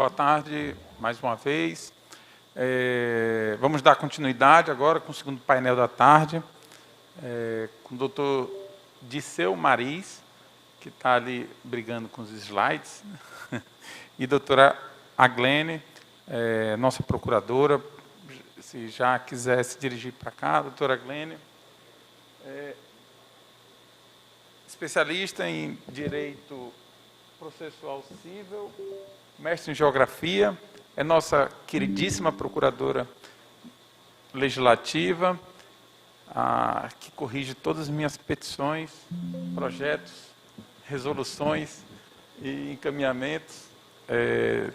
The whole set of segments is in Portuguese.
Boa tarde, mais uma vez. Vamos dar continuidade agora com o segundo painel da tarde, com o doutor Disseu Mariz, que está ali brigando com os slides, e doutora Aglene, nossa procuradora, se já quiser se dirigir para cá, doutora Aglene, especialista em Direito Processual Civil, mestre em Geografia, é nossa queridíssima procuradora legislativa, que corrige todas as minhas petições, projetos, resoluções e encaminhamentos,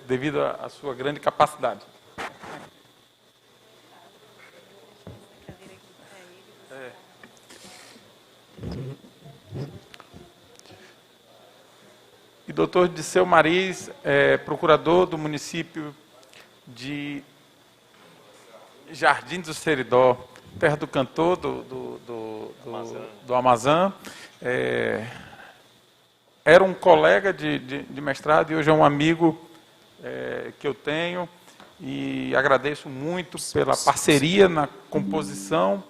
devido à sua grande capacidade. E doutor Disseu Mariz, procurador do município de Jardim do Seridó, terra do cantor do Amazã. Era um colega de mestrado e hoje é um amigo que eu tenho, e agradeço muito pela parceria na composição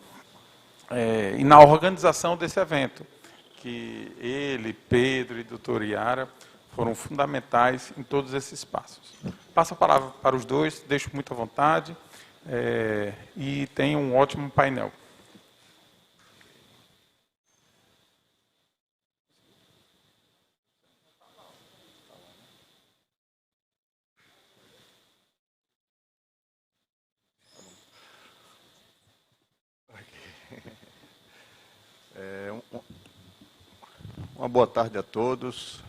e na organização desse evento, que ele, Pedro e doutor Iara foram fundamentais em todos esses passos. Passo a palavra para os dois, deixo muito à vontade, e tenham um ótimo painel. Uma boa tarde a todos.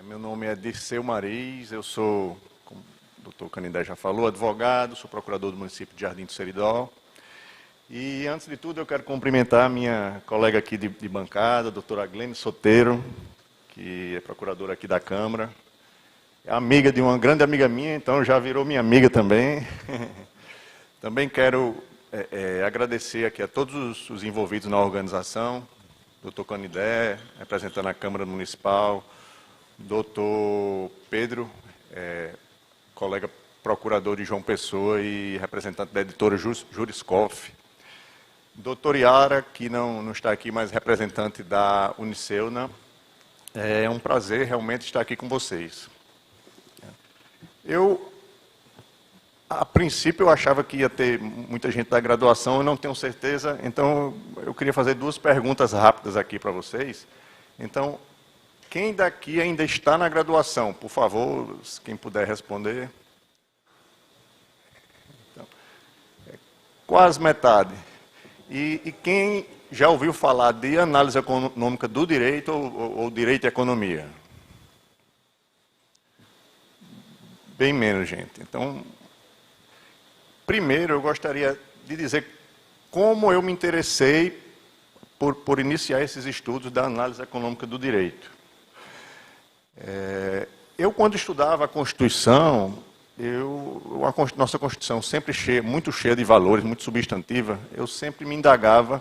Meu nome é Disseu Mariz, eu sou, como o doutor Canindé já falou, advogado, sou procurador do município de Jardim do Seridó. E, antes de tudo, eu quero cumprimentar a minha colega aqui de bancada, a doutora Aglene Soteiro, que é procuradora aqui da Câmara. É amiga de uma grande amiga minha, então já virou minha amiga também. Também quero agradecer aqui a todos os envolvidos na organização, doutor Canindé, representando a Câmara Municipal, doutor Pedro, colega procurador de João Pessoa e representante da editora Juriscoff, doutor Iara, que não está aqui, mas representante da Uniceuna. É um prazer realmente estar aqui com vocês. A princípio, eu achava que ia ter muita gente da graduação, eu não tenho certeza, então eu queria fazer duas perguntas rápidas aqui para vocês. Então, quem daqui ainda está na graduação? Por favor, quem puder responder. Então, quase metade. E quem já ouviu falar de análise econômica do direito ou direito e economia? Bem menos gente. Então, primeiro, eu gostaria de dizer como eu me interessei por iniciar esses estudos da análise econômica do direito. Eu, quando estudava a Constituição, nossa Constituição sempre muito cheia de valores, muito substantiva, eu sempre me indagava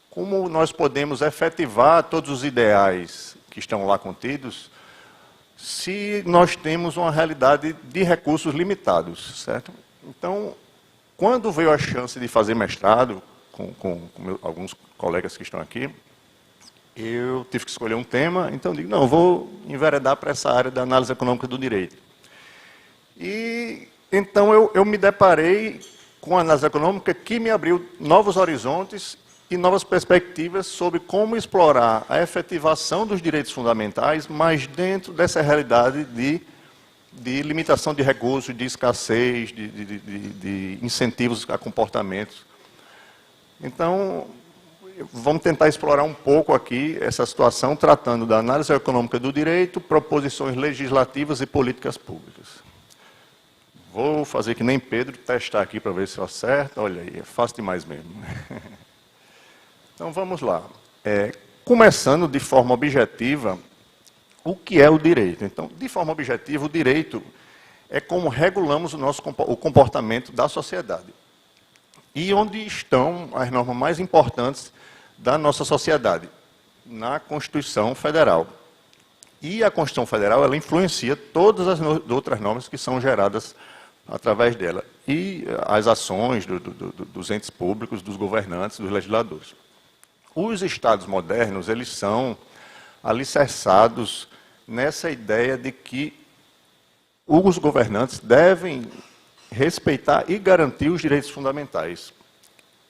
como nós podemos efetivar todos os ideais que estão lá contidos se nós temos uma realidade de recursos limitados, certo? Então, quando veio a chance de fazer mestrado, com alguns colegas que estão aqui, eu tive que escolher um tema, então digo, não, vou enveredar para essa área da análise econômica do direito. E então eu me deparei com a análise econômica que me abriu novos horizontes e novas perspectivas sobre como explorar a efetivação dos direitos fundamentais, mas dentro dessa realidade de limitação de recursos, de escassez, de incentivos a comportamentos. Então, vamos tentar explorar um pouco aqui essa situação, tratando da análise econômica do direito, proposições legislativas e políticas públicas. Vou fazer que nem Pedro, testar aqui para ver se eu acerto. Olha aí, é fácil demais mesmo. Então, vamos lá. Começando de forma objetiva, o que é o direito? Então, de forma objetiva, o direito é como regulamos o comportamento da sociedade. E onde estão as normas mais importantes da nossa sociedade? Na Constituição Federal. E a Constituição Federal, ela influencia todas as outras normas que são geradas através dela. E as ações dos entes públicos, dos governantes, dos legisladores. Os Estados modernos, eles são alicerçados nessa ideia de que os governantes devem respeitar e garantir os direitos fundamentais.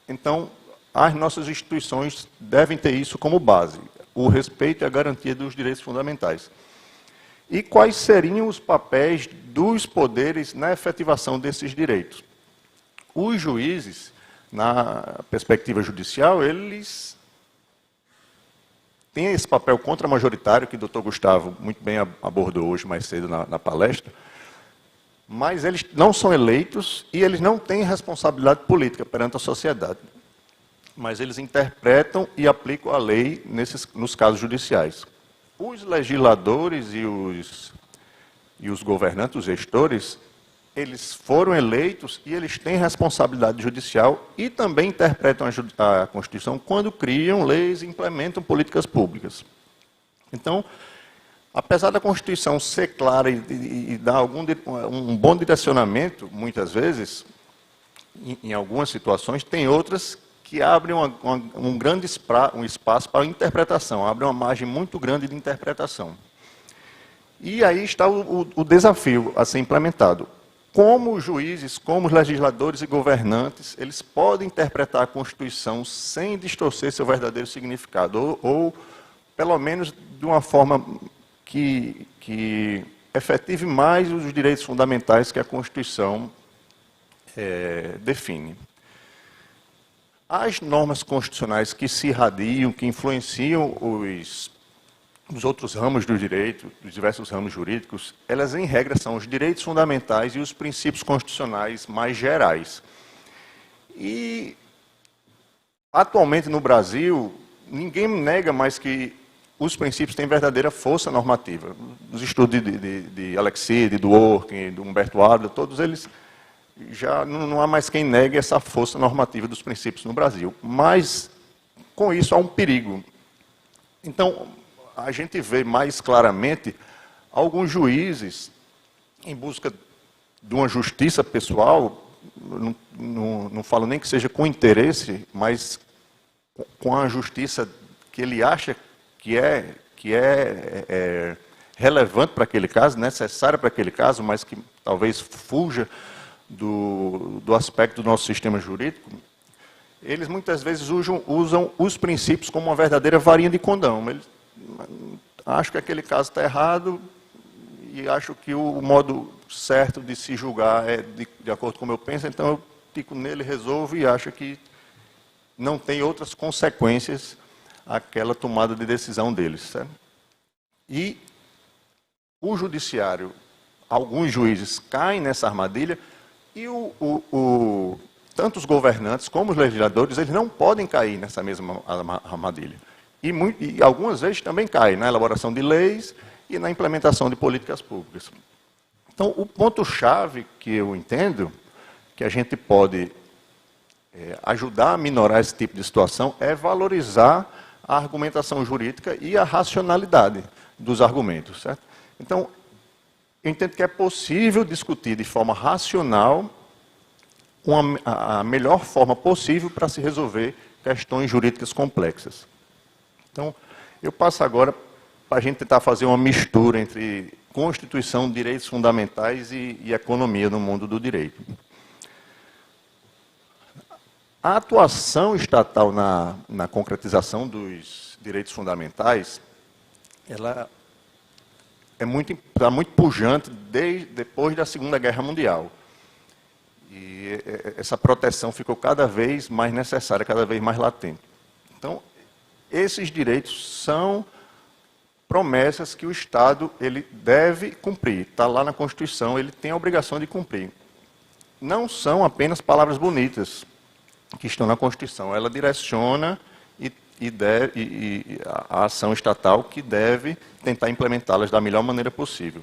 Então, as nossas instituições devem ter isso como base, o respeito e a garantia dos direitos fundamentais. E quais seriam os papéis dos poderes na efetivação desses direitos? Os juízes, na perspectiva judicial, eles têm esse papel contramajoritário, que o doutor Gustavo muito bem abordou hoje mais cedo na palestra, mas eles não são eleitos e eles não têm responsabilidade política perante a sociedade. Mas eles interpretam e aplicam a lei nos casos judiciais. Os legisladores e os governantes, os gestores, eles foram eleitos e eles têm responsabilidade judicial e também interpretam a Constituição quando criam leis e implementam políticas públicas. Então, apesar da Constituição ser clara e dar um bom direcionamento, muitas vezes, em algumas situações, tem outras que abrem um grande espaço para a interpretação, abrem uma margem muito grande de interpretação. E aí está o desafio a ser implementado. Como os juízes, como os legisladores e governantes, eles podem interpretar a Constituição sem distorcer seu verdadeiro significado, ou pelo menos de uma forma que efetive mais os direitos fundamentais que a Constituição define. As normas constitucionais que se irradiam, que influenciam os outros ramos do direito, os diversos ramos jurídicos, elas, em regra, são os direitos fundamentais e os princípios constitucionais mais gerais. E, atualmente, no Brasil, ninguém nega mais que os princípios têm verdadeira força normativa. Os estudos de Alexis, de Dworkin, de Humberto Arda, todos eles, já não há mais quem negue essa força normativa dos princípios no Brasil. Mas, com isso, há um perigo. Então, a gente vê mais claramente alguns juízes, em busca de uma justiça pessoal, não falo nem que seja com interesse, mas com a justiça que ele acha que é relevante para aquele caso, necessária para aquele caso, mas que talvez fuja do aspecto do nosso sistema jurídico, eles muitas vezes usam os princípios como uma verdadeira varinha de condão. Eles acham que aquele caso está errado e acham que o modo certo de se julgar é de acordo com o que eu penso, então eu fico nele, resolvo e acho que não tem outras consequências aquela tomada de decisão deles. Certo? E o judiciário, alguns juízes caem nessa armadilha e tanto os governantes como os legisladores, eles não podem cair nessa mesma armadilha. E algumas vezes também caem na elaboração de leis e na implementação de políticas públicas. Então, o ponto-chave que eu entendo, que a gente pode ajudar a minorar esse tipo de situação, é valorizar a argumentação jurídica e a racionalidade dos argumentos. Certo? Então, eu entendo que é possível discutir de forma racional a melhor forma possível para se resolver questões jurídicas complexas. Então, eu passo agora para a gente tentar fazer uma mistura entre Constituição, direitos fundamentais e economia no mundo do direito. A atuação estatal na concretização dos direitos fundamentais, ela está muito pujante depois da Segunda Guerra Mundial. E essa proteção ficou cada vez mais necessária, cada vez mais latente. Então, esses direitos são promessas que o Estado ele deve cumprir. Está lá na Constituição, ele tem a obrigação de cumprir. Não são apenas palavras bonitas que estão na Constituição. Ela direciona a ação estatal que deve tentar implementá-las da melhor maneira possível.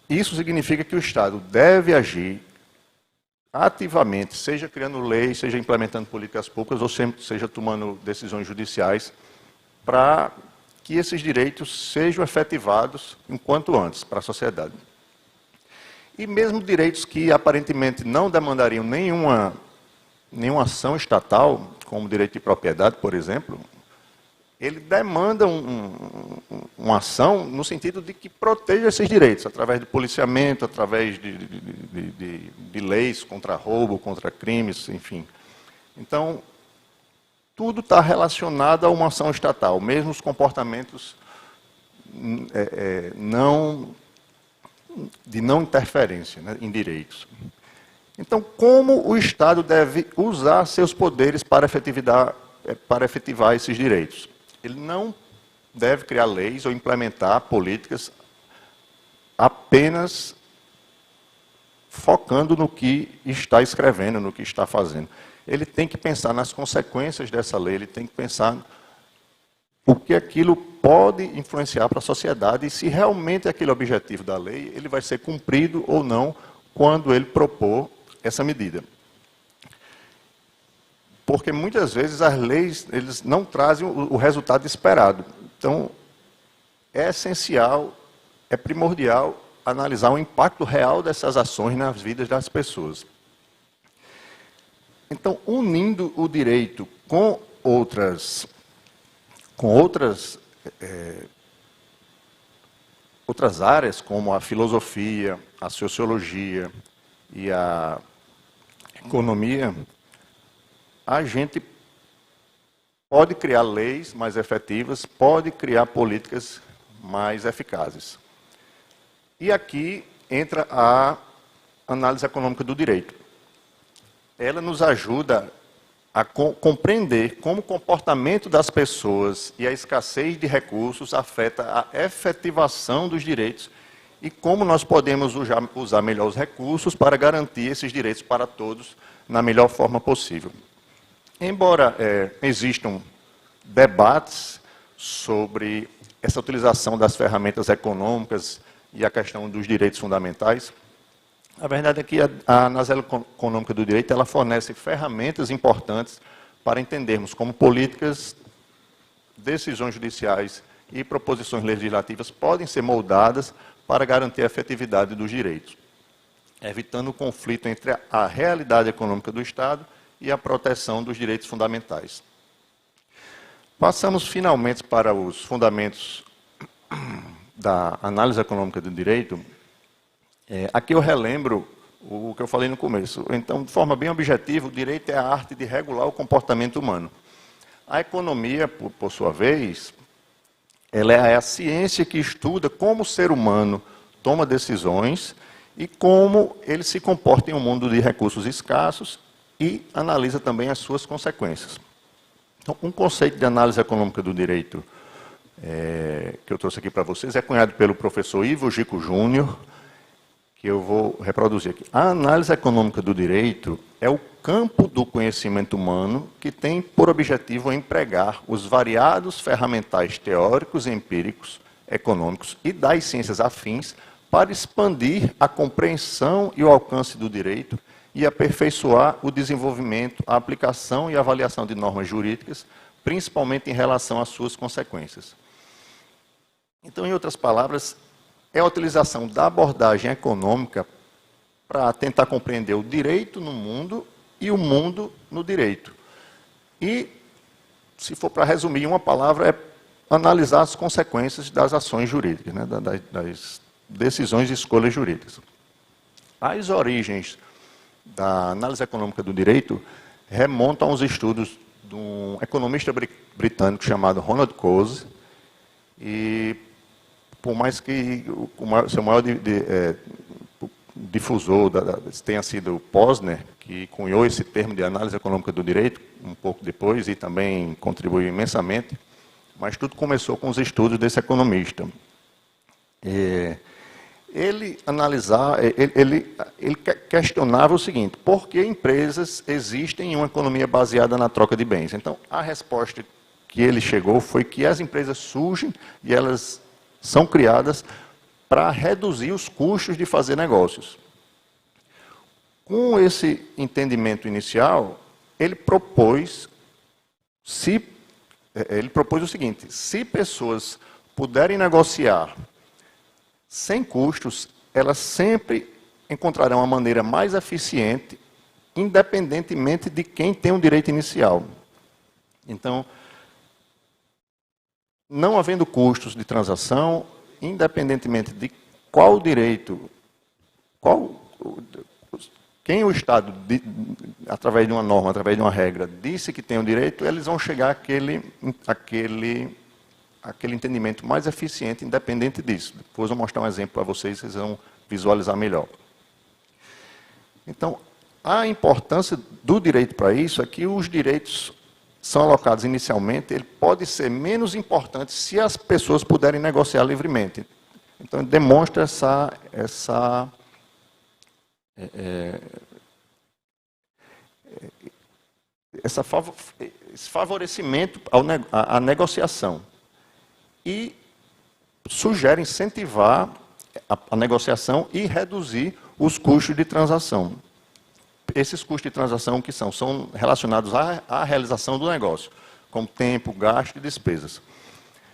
Isso significa que o Estado deve agir ativamente, seja criando leis, seja implementando políticas públicas, ou seja tomando decisões judiciais para que esses direitos sejam efetivados enquanto antes para a sociedade. E mesmo direitos que aparentemente não demandariam nenhuma ação estatal, como o direito de propriedade, por exemplo, ele demanda uma ação no sentido de que proteja esses direitos, através de policiamento, através de leis contra roubo, contra crimes, enfim. Então, tudo está relacionado a uma ação estatal, mesmo os comportamentos de não interferência, né, em direitos. Então, como o Estado deve usar seus poderes para efetivar esses direitos? Ele não deve criar leis ou implementar políticas apenas focando no que está escrevendo, no que está fazendo. Ele tem que pensar nas consequências dessa lei, ele tem que pensar o que aquilo pode influenciar para a sociedade e se realmente aquele objetivo da lei ele vai ser cumprido ou não quando ele propor essa medida. Porque muitas vezes as leis eles não trazem o resultado esperado. Então, é essencial, é primordial analisar o impacto real dessas ações nas vidas das pessoas. Então, unindo o direito com outras áreas, como a filosofia, a sociologia e a economia, a gente pode criar leis mais efetivas, pode criar políticas mais eficazes. E aqui entra a análise econômica do direito. Ela nos ajuda a compreender como o comportamento das pessoas e a escassez de recursos afeta a efetivação dos direitos e como nós podemos usar melhor os recursos para garantir esses direitos para todos na melhor forma possível. Embora existam debates sobre essa utilização das ferramentas econômicas e a questão dos direitos fundamentais, a verdade é que a análise econômica do direito ela fornece ferramentas importantes para entendermos como políticas, decisões judiciais e proposições legislativas podem ser moldadas para garantir a efetividade dos direitos, evitando o conflito entre a realidade econômica do Estado e a proteção dos direitos fundamentais. Passamos finalmente para os fundamentos da análise econômica do direito. Aqui eu relembro o que eu falei no começo. Então, de forma bem objetiva, o direito é a arte de regular o comportamento humano. A economia, por sua vez, ela é a ciência que estuda como o ser humano toma decisões e como ele se comporta em um mundo de recursos escassos e analisa também as suas consequências. Então, um conceito de análise econômica do direito que eu trouxe aqui para vocês é cunhado pelo professor Ivo Gico Júnior, que eu vou reproduzir aqui. A análise econômica do direito é o campo do conhecimento humano que tem por objetivo empregar os variados ferramentais teóricos e empíricos, econômicos e das ciências afins para expandir a compreensão e o alcance do direito e aperfeiçoar o desenvolvimento, a aplicação e a avaliação de normas jurídicas, principalmente em relação às suas consequências. Então, em outras palavras, é a utilização da abordagem econômica para tentar compreender o direito no mundo e o mundo no direito. E, se for para resumir em uma palavra, é analisar as consequências das ações jurídicas, né, das decisões e escolhas jurídicas. As origens da análise econômica do direito remontam aos estudos de um economista britânico chamado Ronald Coase, e por mais que o seu maior difusor tenha sido Posner, que cunhou esse termo de análise econômica do direito, um pouco depois, e também contribuiu imensamente, mas tudo começou com os estudos desse economista. Ele questionava o seguinte: por que empresas existem em uma economia baseada na troca de bens? Então, a resposta que ele chegou foi que as empresas surgem e elas são criadas para reduzir os custos de fazer negócios. Com esse entendimento inicial, ele propôs se ele propôs o seguinte: se pessoas puderem negociar sem custos, elas sempre encontrarão a maneira mais eficiente, independentemente de quem tem o direito inicial. Então, não havendo custos de transação, independentemente de qual direito, quem o Estado, através de uma norma, através de uma regra, disse que tem o direito, eles vão chegar àquele entendimento mais eficiente, independente disso. Depois eu vou mostrar um exemplo para vocês, vocês vão visualizar melhor. Então, a importância do direito para isso é que os direitos são alocados inicialmente, ele pode ser menos importante se as pessoas puderem negociar livremente. Então, ele demonstra esse favorecimento à negociação. E sugere incentivar a negociação e reduzir os custos de transação. Esses custos de transação que são relacionados à realização do negócio, como tempo, gasto e despesas.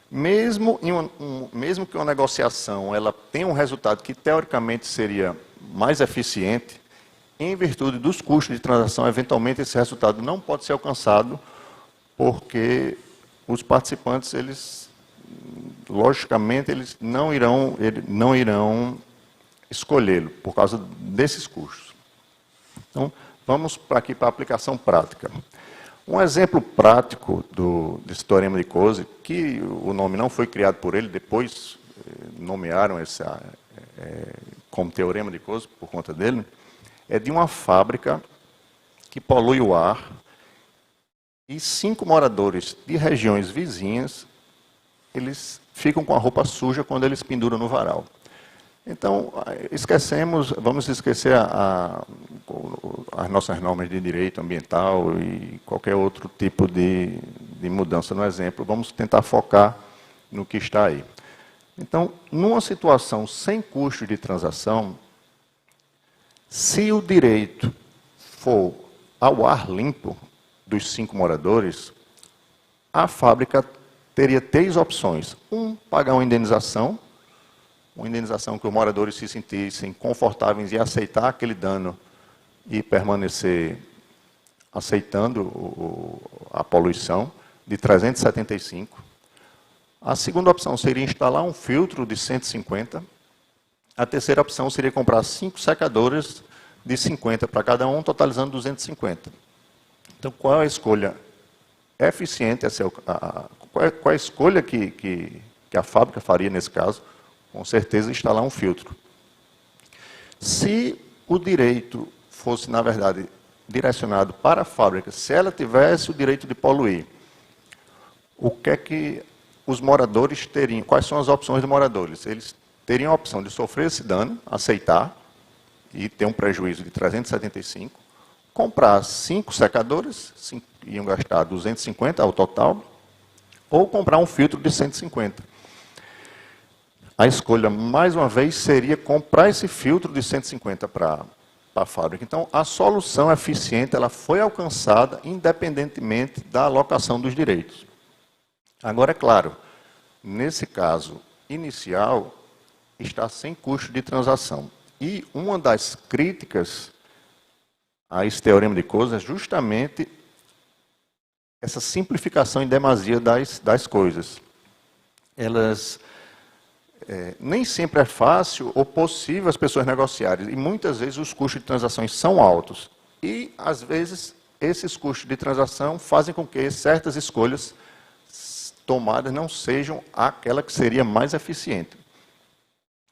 Mesmo que uma negociação ela tenha um resultado que teoricamente seria mais eficiente, em virtude dos custos de transação, eventualmente esse resultado não pode ser alcançado, porque os participantes, logicamente, eles não irão escolhê-lo por causa desses custos. Então, vamos aqui para a aplicação prática. Um exemplo prático desse teorema de Coase, que o nome não foi criado por ele, depois nomearam como teorema de Coase por conta dele, é de uma fábrica que polui o ar e 5 moradores de regiões vizinhas, eles ficam com a roupa suja quando eles penduram no varal. Então, vamos esquecer as nossas normas de direito ambiental e qualquer outro tipo de mudança no exemplo. Vamos tentar focar no que está aí. Então, numa situação sem custo de transação, se o direito for ao ar limpo dos 5 moradores, a fábrica teria 3 opções. Pagar uma indenização que os moradores se sentissem confortáveis em aceitar aquele dano e permanecer aceitando a poluição, de 375. A segunda opção seria instalar um filtro de 150. A terceira opção seria comprar 5 secadores de 50 para cada um, totalizando 250. Então, qual é a escolha eficiente? Qual é a escolha que a fábrica faria nesse caso? Com certeza, instalar um filtro. Se o direito fosse, na verdade, direcionado para a fábrica, se ela tivesse o direito de poluir, o que é que os moradores teriam? Quais são as opções dos moradores? Eles teriam a opção de sofrer esse dano, aceitar, e ter um prejuízo de 375, comprar 5 secadores, iam gastar 250 ao total, ou comprar um filtro de 150. A escolha, mais uma vez, seria comprar esse filtro de 150 para a fábrica. Então, a solução eficiente ela foi alcançada independentemente da alocação dos direitos. Agora, é claro, nesse caso inicial, está sem custo de transação. E uma das críticas a esse teorema de Coase é justamente essa simplificação em demasia das coisas. Nem sempre é fácil ou possível as pessoas negociarem, e muitas vezes os custos de transações são altos. E, às vezes, esses custos de transação fazem com que certas escolhas tomadas não sejam aquela que seria mais eficiente.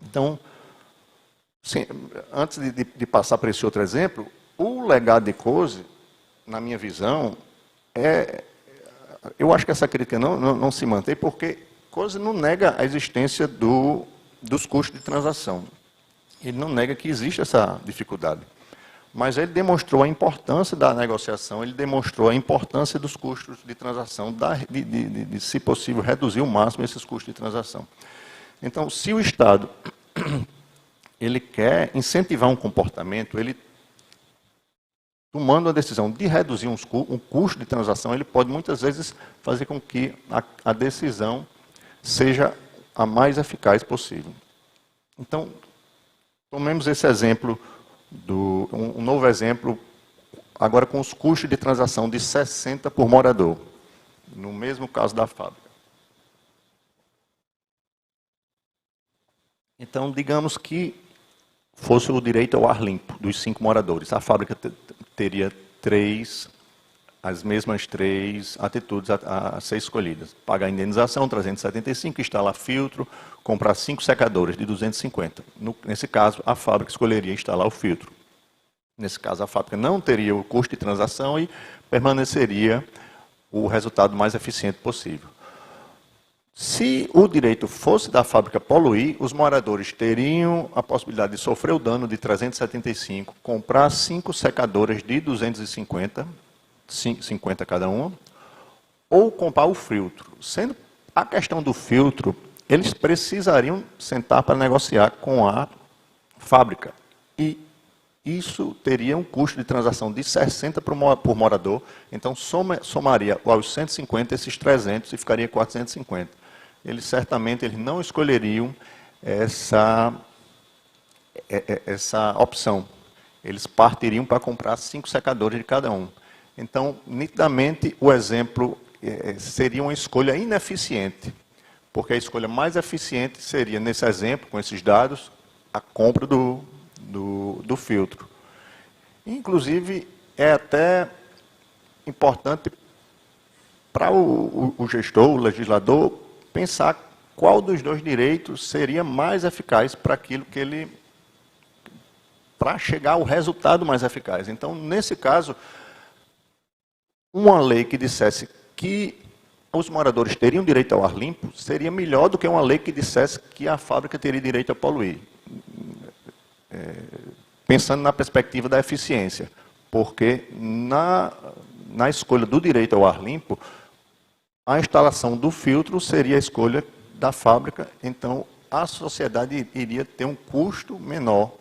Então, sim, antes de passar para esse outro exemplo, o legado de Coase, na minha visão, eu acho que essa crítica não se mantém, porque Coase não nega a existência dos custos de transação. Ele não nega que existe essa dificuldade. Mas ele demonstrou a importância da negociação, ele demonstrou a importância dos custos de transação, de se possível, reduzir ao máximo esses custos de transação. Então, se o Estado ele quer incentivar um comportamento, ele tomando a decisão de reduzir um custo de transação, ele pode muitas vezes fazer com que a decisão seja a mais eficaz possível. Então, tomemos esse exemplo, um novo exemplo, agora com os custos de transação de 60 por morador, no mesmo caso da fábrica. Então, digamos que fosse o direito ao ar limpo dos 5 moradores. A fábrica teria as mesmas 3 atitudes a ser escolhidas. Pagar a indenização, 375, instalar filtro, comprar 5 secadores de 250. Nesse caso, a fábrica escolheria instalar o filtro. Nesse caso, a fábrica não teria o custo de transação e permaneceria o resultado mais eficiente possível. Se o direito fosse da fábrica poluir, os moradores teriam a possibilidade de sofrer o dano de 375, comprar 5 secadoras de 250, 50 cada uma, ou comprar o filtro. Sendo a questão do filtro, eles precisariam sentar para negociar com a fábrica. E isso teria um custo de transação de 60 por morador, então somaria aos 150 esses 300 e ficaria 450. Eles certamente não escolheriam essa opção. Eles partiriam para comprar 5 secadores de cada um. Então, nitidamente, o exemplo seria uma escolha ineficiente, porque a escolha mais eficiente seria, nesse exemplo, com esses dados, a compra do filtro. Inclusive, é até importante para o gestor, o legislador, pensar qual dos dois direitos seria mais eficaz para aquilo que ele... para chegar ao resultado mais eficaz. Então, nesse caso, uma lei que dissesse que os moradores teriam direito ao ar limpo seria melhor do que uma lei que dissesse que a fábrica teria direito a poluir. Pensando na perspectiva da eficiência, porque na escolha do direito ao ar limpo, a instalação do filtro seria a escolha da fábrica, então a sociedade iria ter um custo menor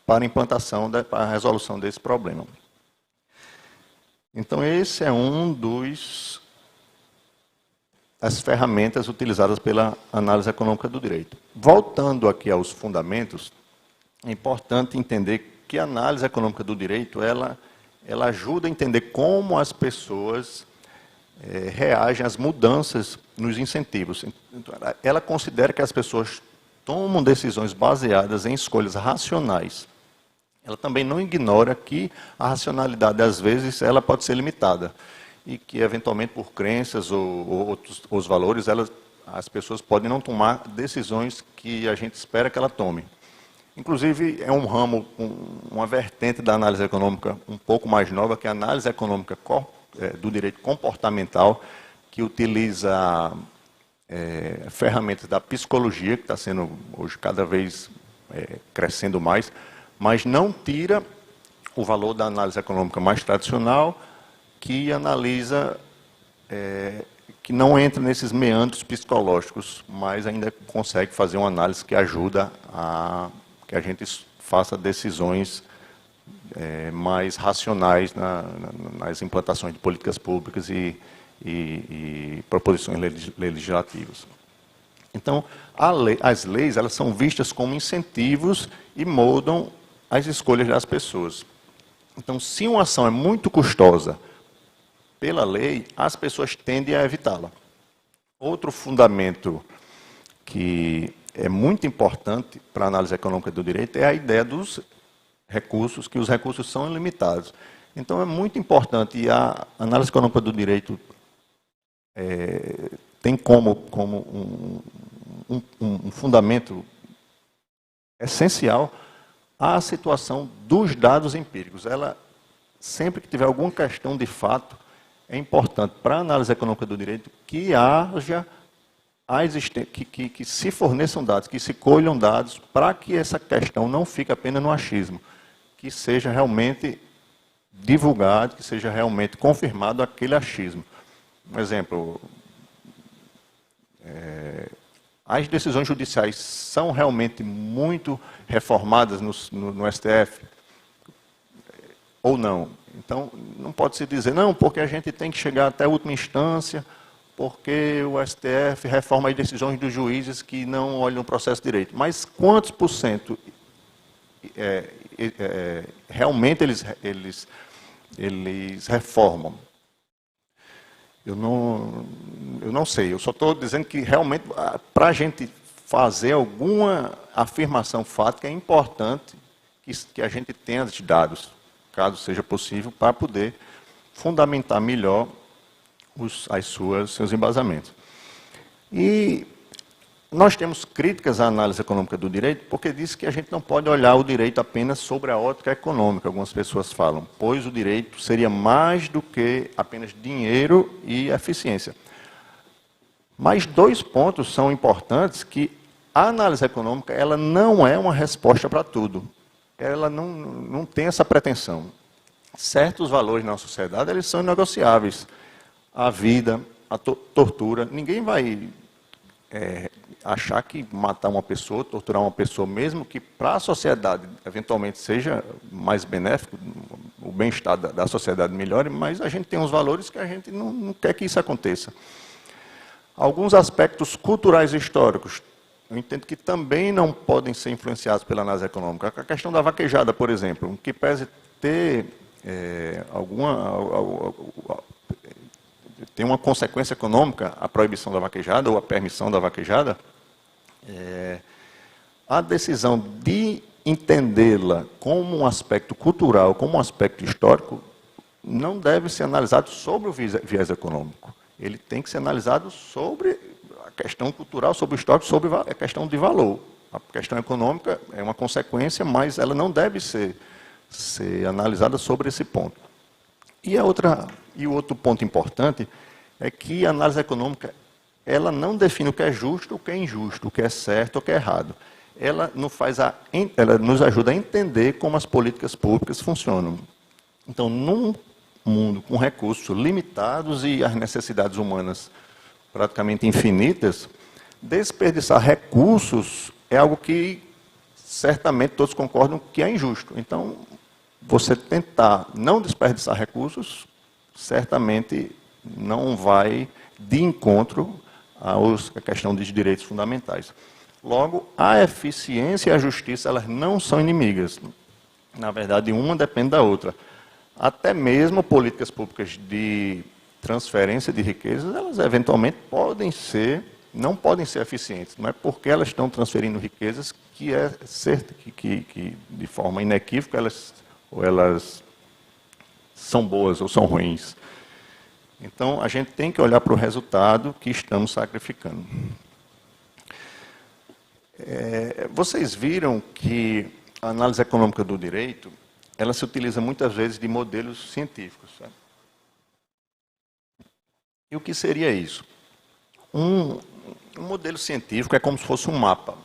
para a implantação, para a resolução desse problema. Então, esse é das ferramentas utilizadas pela análise econômica do direito. Voltando aqui aos fundamentos, é importante entender que a análise econômica do direito, ela ajuda a entender como as pessoas reagem às mudanças nos incentivos. Então, ela considera que as pessoas tomam decisões baseadas em escolhas racionais. Ela também não ignora que a racionalidade, às vezes, ela pode ser limitada e que, eventualmente, por crenças ou os valores, as pessoas podem não tomar decisões que a gente espera que ela tome. Inclusive, é um ramo, uma vertente da análise econômica um pouco mais nova, que é a análise econômica do direito comportamental, que utiliza ferramentas da psicologia, que está sendo hoje cada vez crescendo mais, mas não tira o valor da análise econômica mais tradicional, que analisa, que não entra nesses meandros psicológicos, mas ainda consegue fazer uma análise que ajuda a que a gente faça decisões mais racionais nas implantações de políticas públicas e proposições legislativas. Então, as leis, elas são vistas como incentivos e moldam as escolhas das pessoas. Então, se uma ação é muito custosa pela lei, as pessoas tendem a evitá-la. Outro fundamento que é muito importante para a análise econômica do direito é a ideia dos recursos, que os recursos são ilimitados. Então, é muito importante, e a análise econômica do direito tem como um fundamento essencial a situação dos dados empíricos. Ela, sempre que tiver alguma questão de fato, é importante para a análise econômica do direito que haja que se forneçam dados, que se colham dados, para que essa questão não fique apenas no achismo, que seja realmente divulgado, que seja realmente confirmado aquele achismo. Um exemplo, as decisões judiciais são realmente muito reformadas no STF. ou não. Então, não pode se dizer, não, porque a gente tem que chegar até a última instância, porque o STF reforma as decisões dos juízes que não olham o processo de direito. Mas quantos por cento realmente eles reformam? Eu não sei, eu só estou dizendo que realmente, para a gente fazer alguma afirmação fática, é importante que a gente tenha dados, caso seja possível, para poder fundamentar melhor seus embasamentos. E nós temos críticas à análise econômica do direito, porque diz que a gente não pode olhar o direito apenas sobre a ótica econômica, algumas pessoas falam, pois o direito seria mais do que apenas dinheiro e eficiência. Mas 2 pontos são importantes, que a análise econômica ela não é uma resposta para tudo. Ela não tem essa pretensão. Certos valores na sociedade eles são inegociáveis. A vida, a tortura, ninguém vai achar que matar uma pessoa, torturar uma pessoa, mesmo que para a sociedade eventualmente seja mais benéfico, o bem-estar da sociedade melhore, mas a gente tem uns valores que a gente não quer que isso aconteça. Alguns aspectos culturais e históricos, eu entendo que também não podem ser influenciados pela análise econômica. A questão da vaquejada, por exemplo, que pese ter tem uma consequência econômica, a proibição da vaquejada ou a permissão da vaquejada, a decisão de entendê-la como um aspecto cultural, como um aspecto histórico, não deve ser analisado sobre o viés econômico. Ele tem que ser analisado sobre a questão cultural, sobre o histórico, sobre a questão de valor. A questão econômica é uma consequência, mas ela não deve ser analisada sobre esse ponto. E o outro ponto importante é que a análise econômica ela não define o que é justo, o que é injusto, o que é certo, o que é errado. Ela nos ajuda a entender como as políticas públicas funcionam. Então, num mundo com recursos limitados e as necessidades humanas praticamente infinitas, desperdiçar recursos é algo que certamente todos concordam que é injusto. Então, você tentar não desperdiçar recursos, certamente não vai de encontro à questão dos direitos fundamentais. Logo, a eficiência e a justiça elas não são inimigas. Na verdade, uma depende da outra. Até mesmo políticas públicas de transferência de riquezas, elas eventualmente não podem ser eficientes. Não é porque elas estão transferindo riquezas que é certo que de forma inequívoca elas são boas ou são ruins. Então, a gente tem que olhar para o resultado que estamos sacrificando. Vocês viram que a análise econômica do direito, ela se utiliza muitas vezes de modelos científicos. Sabe? E o que seria isso? Um modelo científico é como se fosse um mapa.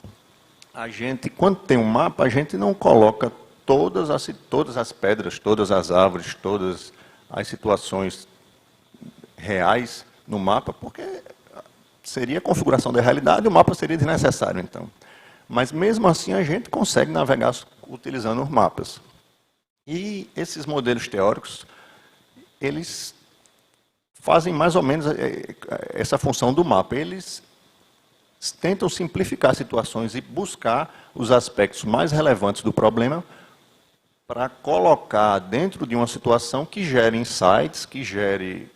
Quando tem um mapa, a gente não coloca todas as pedras, todas as árvores, todas as situações reais no mapa, porque seria a configuração da realidade e o mapa seria desnecessário, então. Mas, mesmo assim, a gente consegue navegar utilizando os mapas. E esses modelos teóricos, eles fazem mais ou menos essa função do mapa. Eles tentam simplificar situações e buscar os aspectos mais relevantes do problema para colocar dentro de uma situação que gere insights, que gere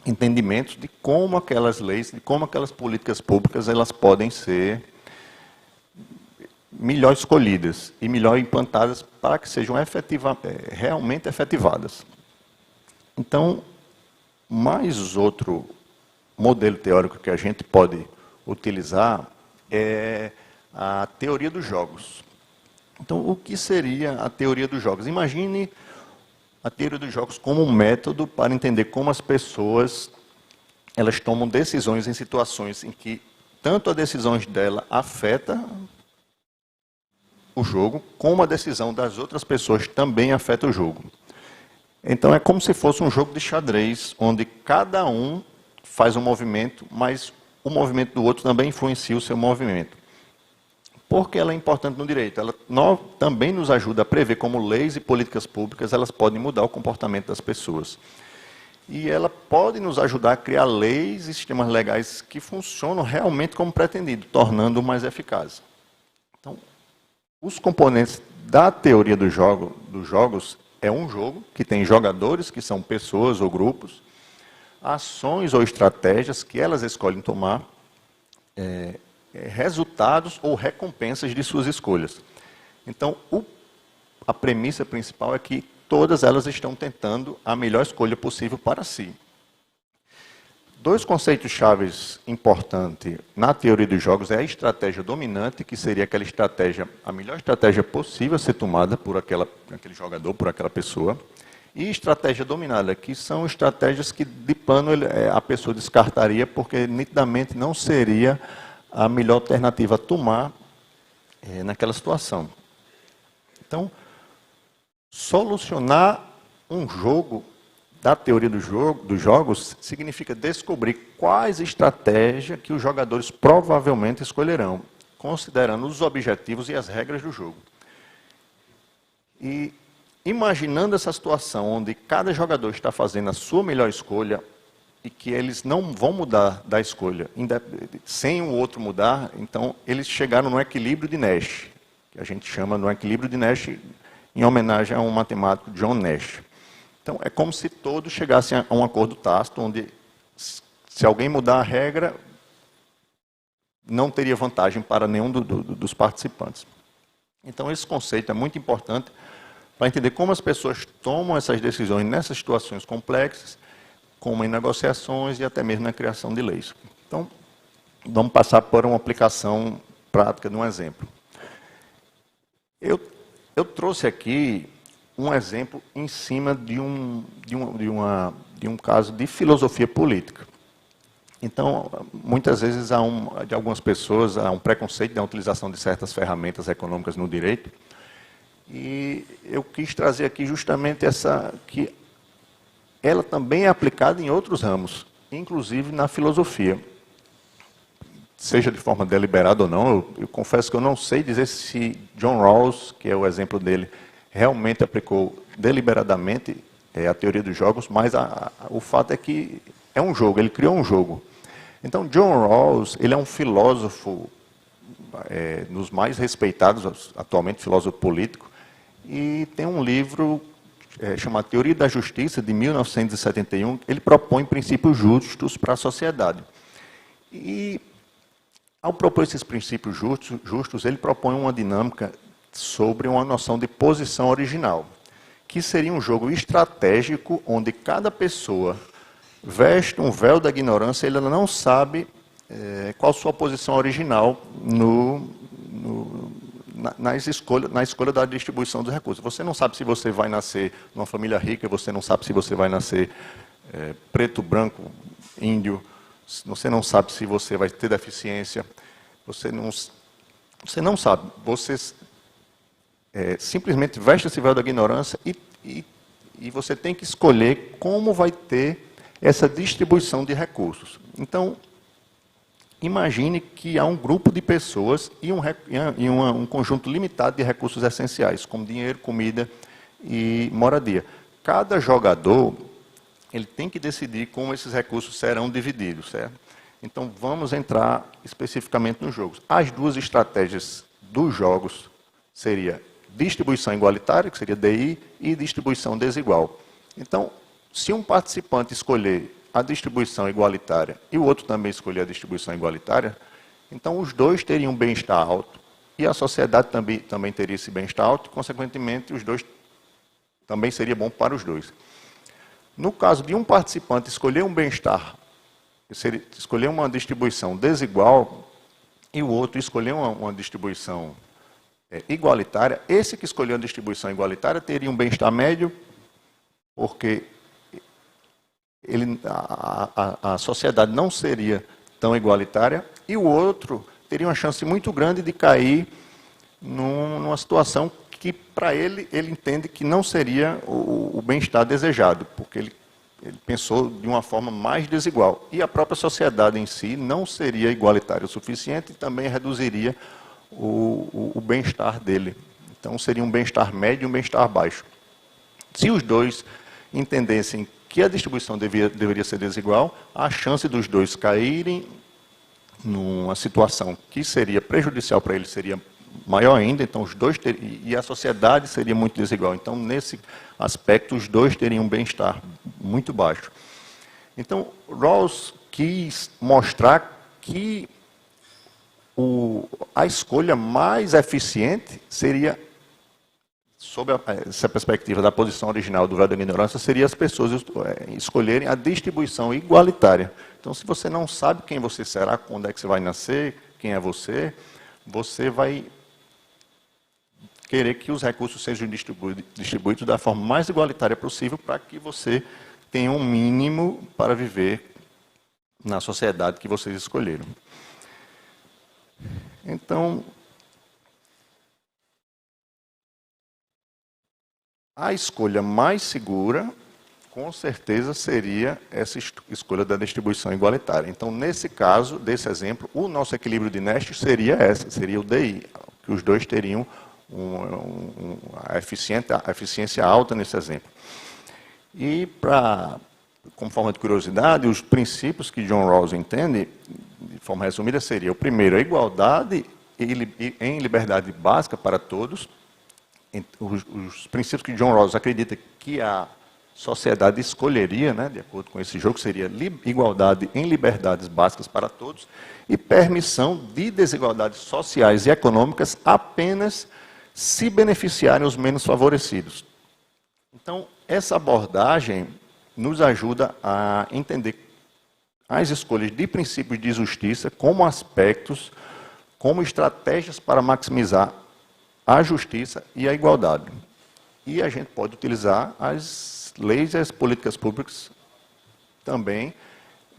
entendimentos de como aquelas leis, de como aquelas políticas públicas elas podem ser melhor escolhidas e melhor implantadas para que sejam realmente efetivadas. Então, mais outro modelo teórico que a gente pode utilizar é a teoria dos jogos. Então, o que seria a teoria dos jogos? Imagine a teoria dos jogos como um método para entender como as pessoas elas tomam decisões em situações em que tanto a decisão dela afeta o jogo, como a decisão das outras pessoas também afeta o jogo. Então é como se fosse um jogo de xadrez, onde cada um faz um movimento, mas o movimento do outro também influencia o seu movimento. Por que ela é importante no direito? Ela também nos ajuda a prever como leis e políticas públicas elas podem mudar o comportamento das pessoas. E ela pode nos ajudar a criar leis e sistemas legais que funcionam realmente como pretendido, tornando-o mais eficaz. Então, os componentes da teoria dos jogos é um jogo que tem jogadores, que são pessoas ou grupos, ações ou estratégias que elas escolhem tomar, resultados ou recompensas de suas escolhas. Então, a premissa principal é que todas elas estão tentando a melhor escolha possível para si. Dois conceitos chaves importantes na teoria dos jogos é a estratégia dominante, que seria aquela estratégia, a melhor estratégia possível a ser tomada por aquele jogador, por aquela pessoa, e estratégia dominada, que são estratégias que de plano a pessoa descartaria porque nitidamente não seria a melhor alternativa a tomar naquela situação. Então, solucionar um jogo da teoria dos jogos significa descobrir quais estratégias que os jogadores provavelmente escolherão, considerando os objetivos e as regras do jogo. E imaginando essa situação onde cada jogador está fazendo a sua melhor escolha e que eles não vão mudar da escolha sem o outro mudar, então eles chegaram no equilíbrio de Nash, que a gente chama no equilíbrio de Nash em homenagem a um matemático, John Nash. Então, é como se todos chegassem a um acordo tácito, onde, se alguém mudar a regra, não teria vantagem para nenhum dos participantes. Então, esse conceito é muito importante para entender como as pessoas tomam essas decisões nessas situações complexas, como em negociações e até mesmo na criação de leis. Então, vamos passar por uma aplicação prática de um exemplo. Eu trouxe aqui um exemplo em cima de um caso de filosofia política. Então, muitas vezes, de algumas pessoas, há um preconceito da utilização de certas ferramentas econômicas no direito, e eu quis trazer aqui justamente que ela também é aplicada em outros ramos, inclusive na filosofia. Seja de forma deliberada ou não, eu confesso que eu não sei dizer se John Rawls, que é o exemplo dele, realmente aplicou deliberadamente a teoria dos jogos, mas o fato é que é um jogo, ele criou um jogo. Então, John Rawls, ele é um filósofo, dos mais respeitados atualmente, filósofo político, e tem um livro chamado Teoria da Justiça, de 1971, ele propõe princípios justos para a sociedade. E, ao propor esses princípios justos, ele propõe uma dinâmica sobre uma noção de posição original, que seria um jogo estratégico onde cada pessoa veste um véu da ignorância e ela não sabe qual sua posição original na escolha da distribuição dos recursos. Você não sabe se você vai nascer numa família rica, você não sabe se você vai nascer preto, branco, índio, você não sabe se você vai ter deficiência, você não sabe. Você simplesmente veste esse véu da ignorância e você tem que escolher como vai ter essa distribuição de recursos. Então, imagine que há um grupo de pessoas e um conjunto limitado de recursos essenciais, como dinheiro, comida e moradia. Cada jogador ele tem que decidir como esses recursos serão divididos, certo? Então, vamos entrar especificamente nos jogos. As duas estratégias dos jogos seria distribuição igualitária, que seria DI, e distribuição desigual. Então, se um participante escolher a distribuição igualitária e o outro também escolher a distribuição igualitária, então os dois teriam bem-estar alto e a sociedade também teria esse bem-estar alto e, consequentemente, os dois também seria bom para os dois. No caso de um participante escolher um bem-estar, escolher uma distribuição desigual e o outro escolher uma distribuição igualitária, esse que escolheu a distribuição igualitária teria um bem-estar médio, porque a sociedade não seria tão igualitária, e o outro teria uma chance muito grande de cair numa situação que, para ele entende que não seria o bem-estar desejado, porque ele pensou de uma forma mais desigual. E a própria sociedade em si não seria igualitária o suficiente e também reduziria o bem-estar dele. Então, seria um bem-estar médio e um bem-estar baixo. Se os dois entendessem que a distribuição deveria ser desigual, a chance dos dois caírem numa situação que seria prejudicial para eles seria maior ainda, então os dois e a sociedade seria muito desigual. Então, nesse aspecto, os dois teriam um bem-estar muito baixo. Então, Rawls quis mostrar que a escolha mais eficiente seria, sob essa perspectiva da posição original do véu da ignorância, seria as pessoas escolherem a distribuição igualitária. Então, se você não sabe quem você será, quando é que você vai nascer, quem é você vai querer que os recursos sejam distribuídos da forma mais igualitária possível para que você tenha um mínimo para viver na sociedade que vocês escolheram. Então, a escolha mais segura, com certeza, seria essa escolha da distribuição igualitária. Então, nesse caso, desse exemplo, o nosso equilíbrio de Nash seria o DI, que os dois teriam a eficiência alta nesse exemplo. E, como forma de curiosidade, os princípios que John Rawls entende, de forma resumida, seria o primeiro, a igualdade em liberdade básica para todos. Os princípios que John Rawls acredita que a sociedade escolheria, de acordo com esse jogo, seria igualdade em liberdades básicas para todos e permissão de desigualdades sociais e econômicas apenas se beneficiarem os menos favorecidos. Então, essa abordagem nos ajuda a entender as escolhas de princípios de justiça como aspectos, como estratégias para maximizar a justiça e a igualdade. E a gente pode utilizar as leis e as políticas públicas também,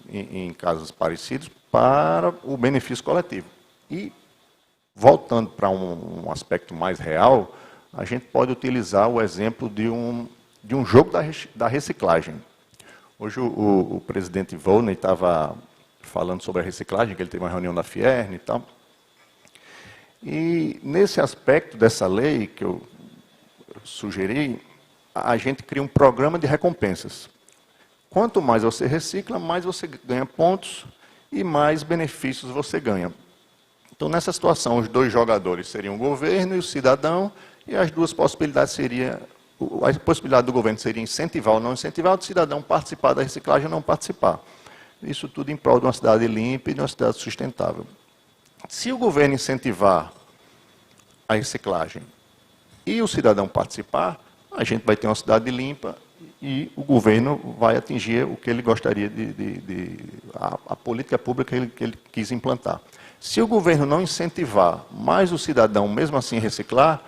em casos parecidos, para o benefício coletivo. E, voltando para um aspecto mais real, a gente pode utilizar o exemplo de um jogo da reciclagem. Hoje o presidente Volney estava falando sobre a reciclagem, que ele teve uma reunião da Fierne e tal. E nesse aspecto dessa lei que eu sugeri, a gente cria um programa de recompensas. Quanto mais você recicla, mais você ganha pontos e mais benefícios você ganha. Então, nessa situação, os dois jogadores seriam o governo e o cidadão, e as duas possibilidades seriam, a possibilidade do governo seria incentivar ou não incentivar, do cidadão participar da reciclagem ou não participar. Isso tudo em prol de uma cidade limpa e de uma cidade sustentável. Se o governo incentivar a reciclagem e o cidadão participar, a gente vai ter uma cidade limpa e o governo vai atingir o que ele gostaria a política pública que ele quis implantar. Se o governo não incentivar, mas o cidadão mesmo assim reciclar,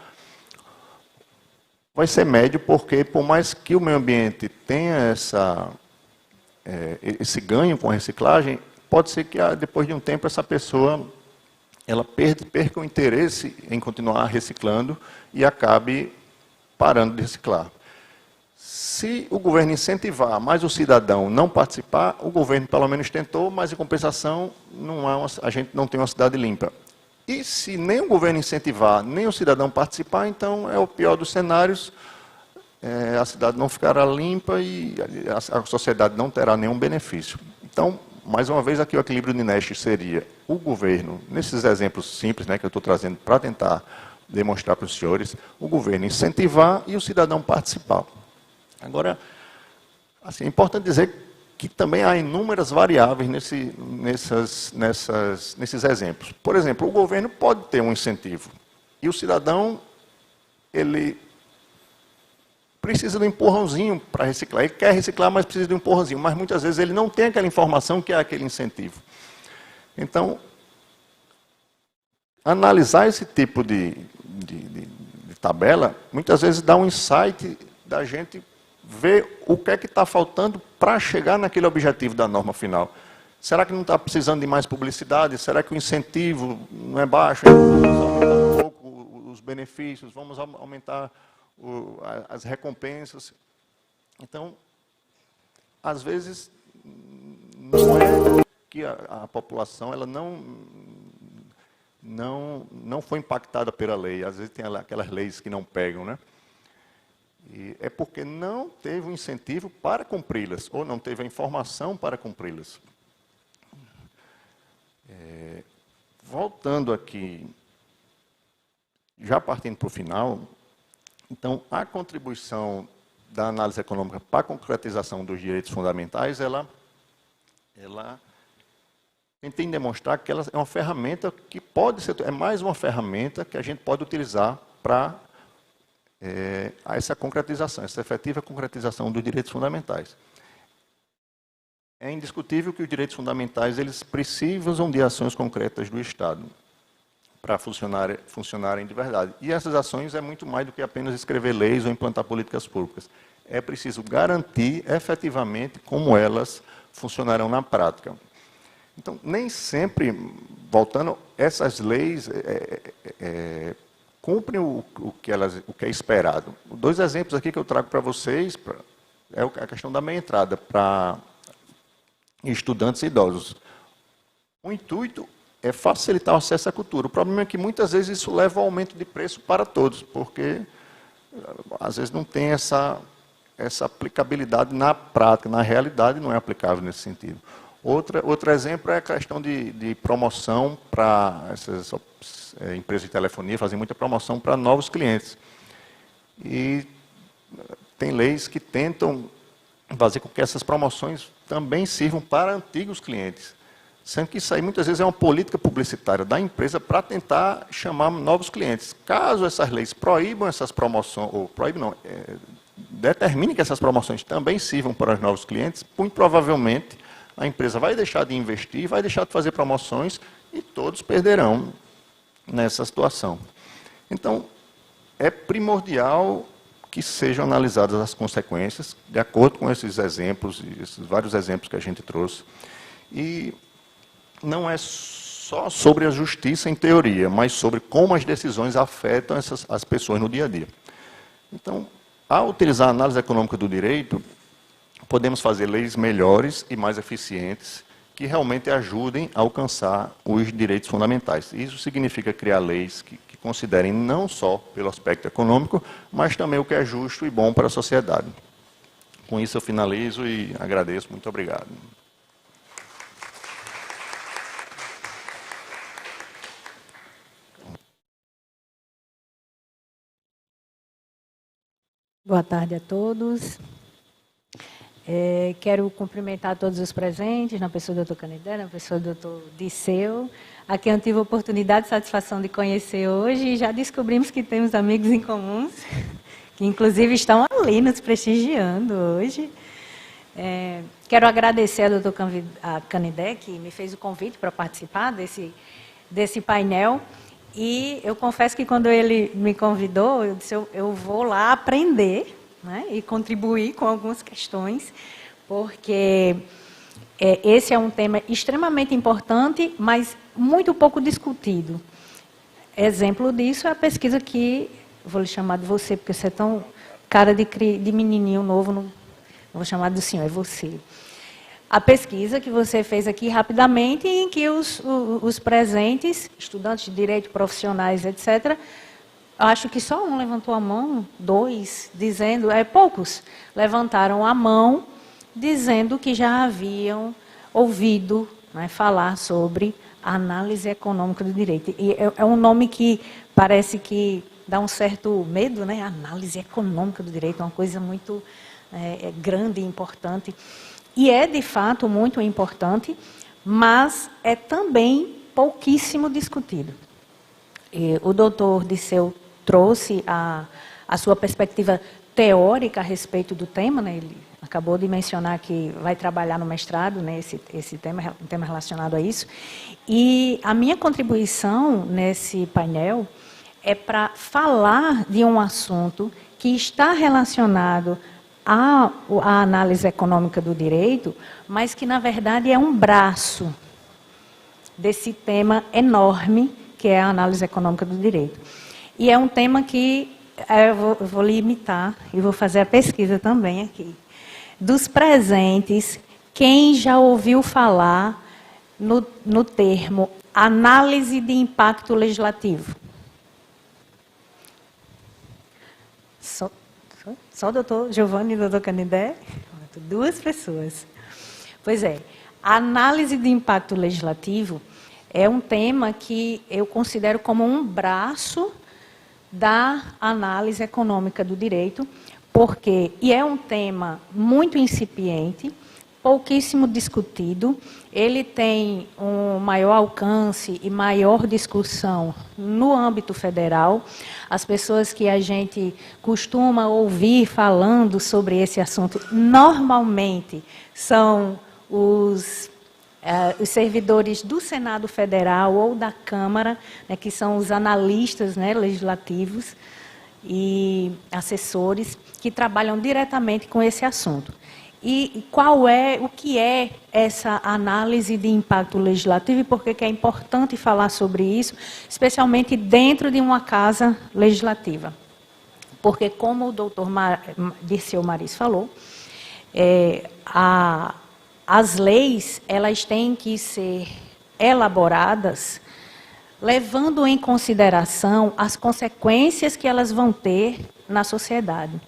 vai ser médio, porque por mais que o meio ambiente tenha esse ganho com a reciclagem, pode ser que depois de um tempo essa pessoa ela perca o interesse em continuar reciclando e acabe parando de reciclar. Se o governo incentivar, mas o cidadão não participar, o governo pelo menos tentou, mas em compensação a gente não tem uma cidade limpa. E se nem o governo incentivar, nem o cidadão participar, então é o pior dos cenários, a cidade não ficará limpa e a sociedade não terá nenhum benefício. Então, mais uma vez, aqui o equilíbrio de Nash seria o governo, nesses exemplos simples que eu estou trazendo para tentar demonstrar para os senhores, o governo incentivar e o cidadão participar. Agora, assim, é importante dizer que também há inúmeras variáveis nesses exemplos. Por exemplo, o governo pode ter um incentivo e o cidadão, ele precisa de um empurrãozinho para reciclar. Ele quer reciclar, mas precisa de um empurrãozinho. Mas muitas vezes ele não tem aquela informação que é aquele incentivo. Então, analisar esse tipo de tabela, muitas vezes dá um insight da gente ver o que é que está faltando para chegar naquele objetivo da norma final. Será que não está precisando de mais publicidade? Será que o incentivo não é baixo? Vamos aumentar um pouco os benefícios, vamos aumentar as recompensas. Então, às vezes, não é que a população ela não não foi impactada pela lei. Às vezes tem aquelas leis que não pegam, né? E é porque não teve um incentivo para cumpri-las, ou não teve a informação para cumpri-las. Voltando aqui, já partindo para o final, então, a contribuição da análise econômica para a concretização dos direitos fundamentais, ela tem de demonstrar que ela é uma ferramenta que pode ser, é mais uma ferramenta que a gente pode utilizar para essa concretização, essa efetiva concretização dos direitos fundamentais. É indiscutível que os direitos fundamentais eles precisam de ações concretas do Estado para funcionarem de verdade. E essas ações é muito mais do que apenas escrever leis ou implantar políticas públicas. É preciso garantir efetivamente como elas funcionarão na prática. Então, nem sempre, voltando, essas leis cumprem o que é esperado. 2 exemplos aqui que eu trago para vocês é a questão da meia entrada para estudantes e idosos. O intuito é facilitar o acesso à cultura. O problema é que muitas vezes isso leva ao aumento de preço para todos, porque às vezes não tem essa aplicabilidade na prática, na realidade não é aplicável nesse sentido. Outro exemplo é a questão de promoção para essas empresas de telefonia, fazem muita promoção para novos clientes. E tem leis que tentam fazer com que essas promoções também sirvam para antigos clientes. Sendo que isso aí muitas vezes é uma política publicitária da empresa para tentar chamar novos clientes. Caso essas leis proíbam essas promoções, ou proíbam não, determinem que essas promoções também sirvam para os novos clientes, muito provavelmente a empresa vai deixar de investir, vai deixar de fazer promoções e todos perderão nessa situação. Então, é primordial que sejam analisadas as consequências, de acordo com esses exemplos, esses vários exemplos que a gente trouxe. E não é só sobre a justiça em teoria, mas sobre como as decisões afetam as pessoas no dia a dia. Então, ao utilizar a análise econômica do direito, podemos fazer leis melhores e mais eficientes que realmente ajudem a alcançar os direitos fundamentais. Isso significa criar leis que considerem não só pelo aspecto econômico, mas também o que é justo e bom para a sociedade. Com isso eu finalizo e agradeço. Muito obrigado. Boa tarde a todos. Quero cumprimentar todos os presentes, na pessoa do Dr. Canidé, na pessoa do Dr. Disseu, a quem eu tive a oportunidade e satisfação de conhecer hoje, e já descobrimos que temos amigos em comuns, que inclusive estão ali nos prestigiando hoje. Quero agradecer ao Dr. Canidé, que me fez o convite para participar desse painel, e eu confesso que quando ele me convidou, eu disse, eu vou lá aprender, né, e contribuir com algumas questões, porque esse é um tema extremamente importante, mas muito pouco discutido. Exemplo disso é a pesquisa que, vou lhe chamar de você, porque você é tão cara de menininho novo, não vou chamar do senhor, é você. A pesquisa que você fez aqui rapidamente, em que os presentes, estudantes de direito, profissionais, etc., acho que só um levantou a mão, 2, dizendo, poucos levantaram a mão, dizendo que já haviam ouvido, né, falar sobre a análise econômica do direito. E é um nome que parece que dá um certo medo, né? Análise econômica do direito, uma coisa muito grande e importante. E é, de fato, muito importante, mas é também pouquíssimo discutido. O doutor Disseu trouxe a sua perspectiva teórica a respeito do tema, né? Ele acabou de mencionar que vai trabalhar no mestrado, né, esse tema, um tema relacionado a isso. E a minha contribuição nesse painel é para falar de um assunto que está relacionado à análise econômica do direito, mas que, na verdade, é um braço desse tema enorme, que é a análise econômica do direito. E é um tema que eu vou limitar e vou fazer a pesquisa também aqui. Dos presentes, quem já ouviu falar no termo análise de impacto legislativo. Só o doutor Giovanni e o doutor Canindé? Duas pessoas. Pois é, a análise de impacto legislativo é um tema que eu considero como um braço da análise econômica do direito, e é um tema muito incipiente, pouquíssimo discutido, ele tem um maior alcance e maior discussão no âmbito federal. As pessoas que a gente costuma ouvir falando sobre esse assunto, normalmente são os servidores do Senado Federal ou da Câmara, né, que são os analistas, né, legislativos e assessores que trabalham diretamente com esse assunto. E o que é essa análise de impacto legislativo e por que é importante falar sobre isso, especialmente dentro de uma casa legislativa? Porque, como o doutor Dirceu Maris falou, as leis elas têm que ser elaboradas levando em consideração as consequências que elas vão ter na sociedade.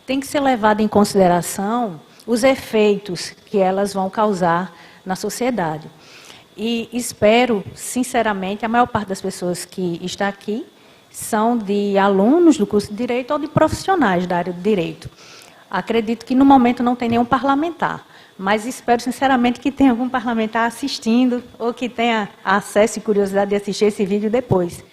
Tem que ser levado em consideração os efeitos que elas vão causar na sociedade. E espero, sinceramente, a maior parte das pessoas que está aqui são de alunos do curso de Direito ou de profissionais da área do Direito. Acredito que, no momento, não tem nenhum parlamentar, mas espero, sinceramente, que tenha algum parlamentar assistindo ou que tenha acesso e curiosidade de assistir esse vídeo depois.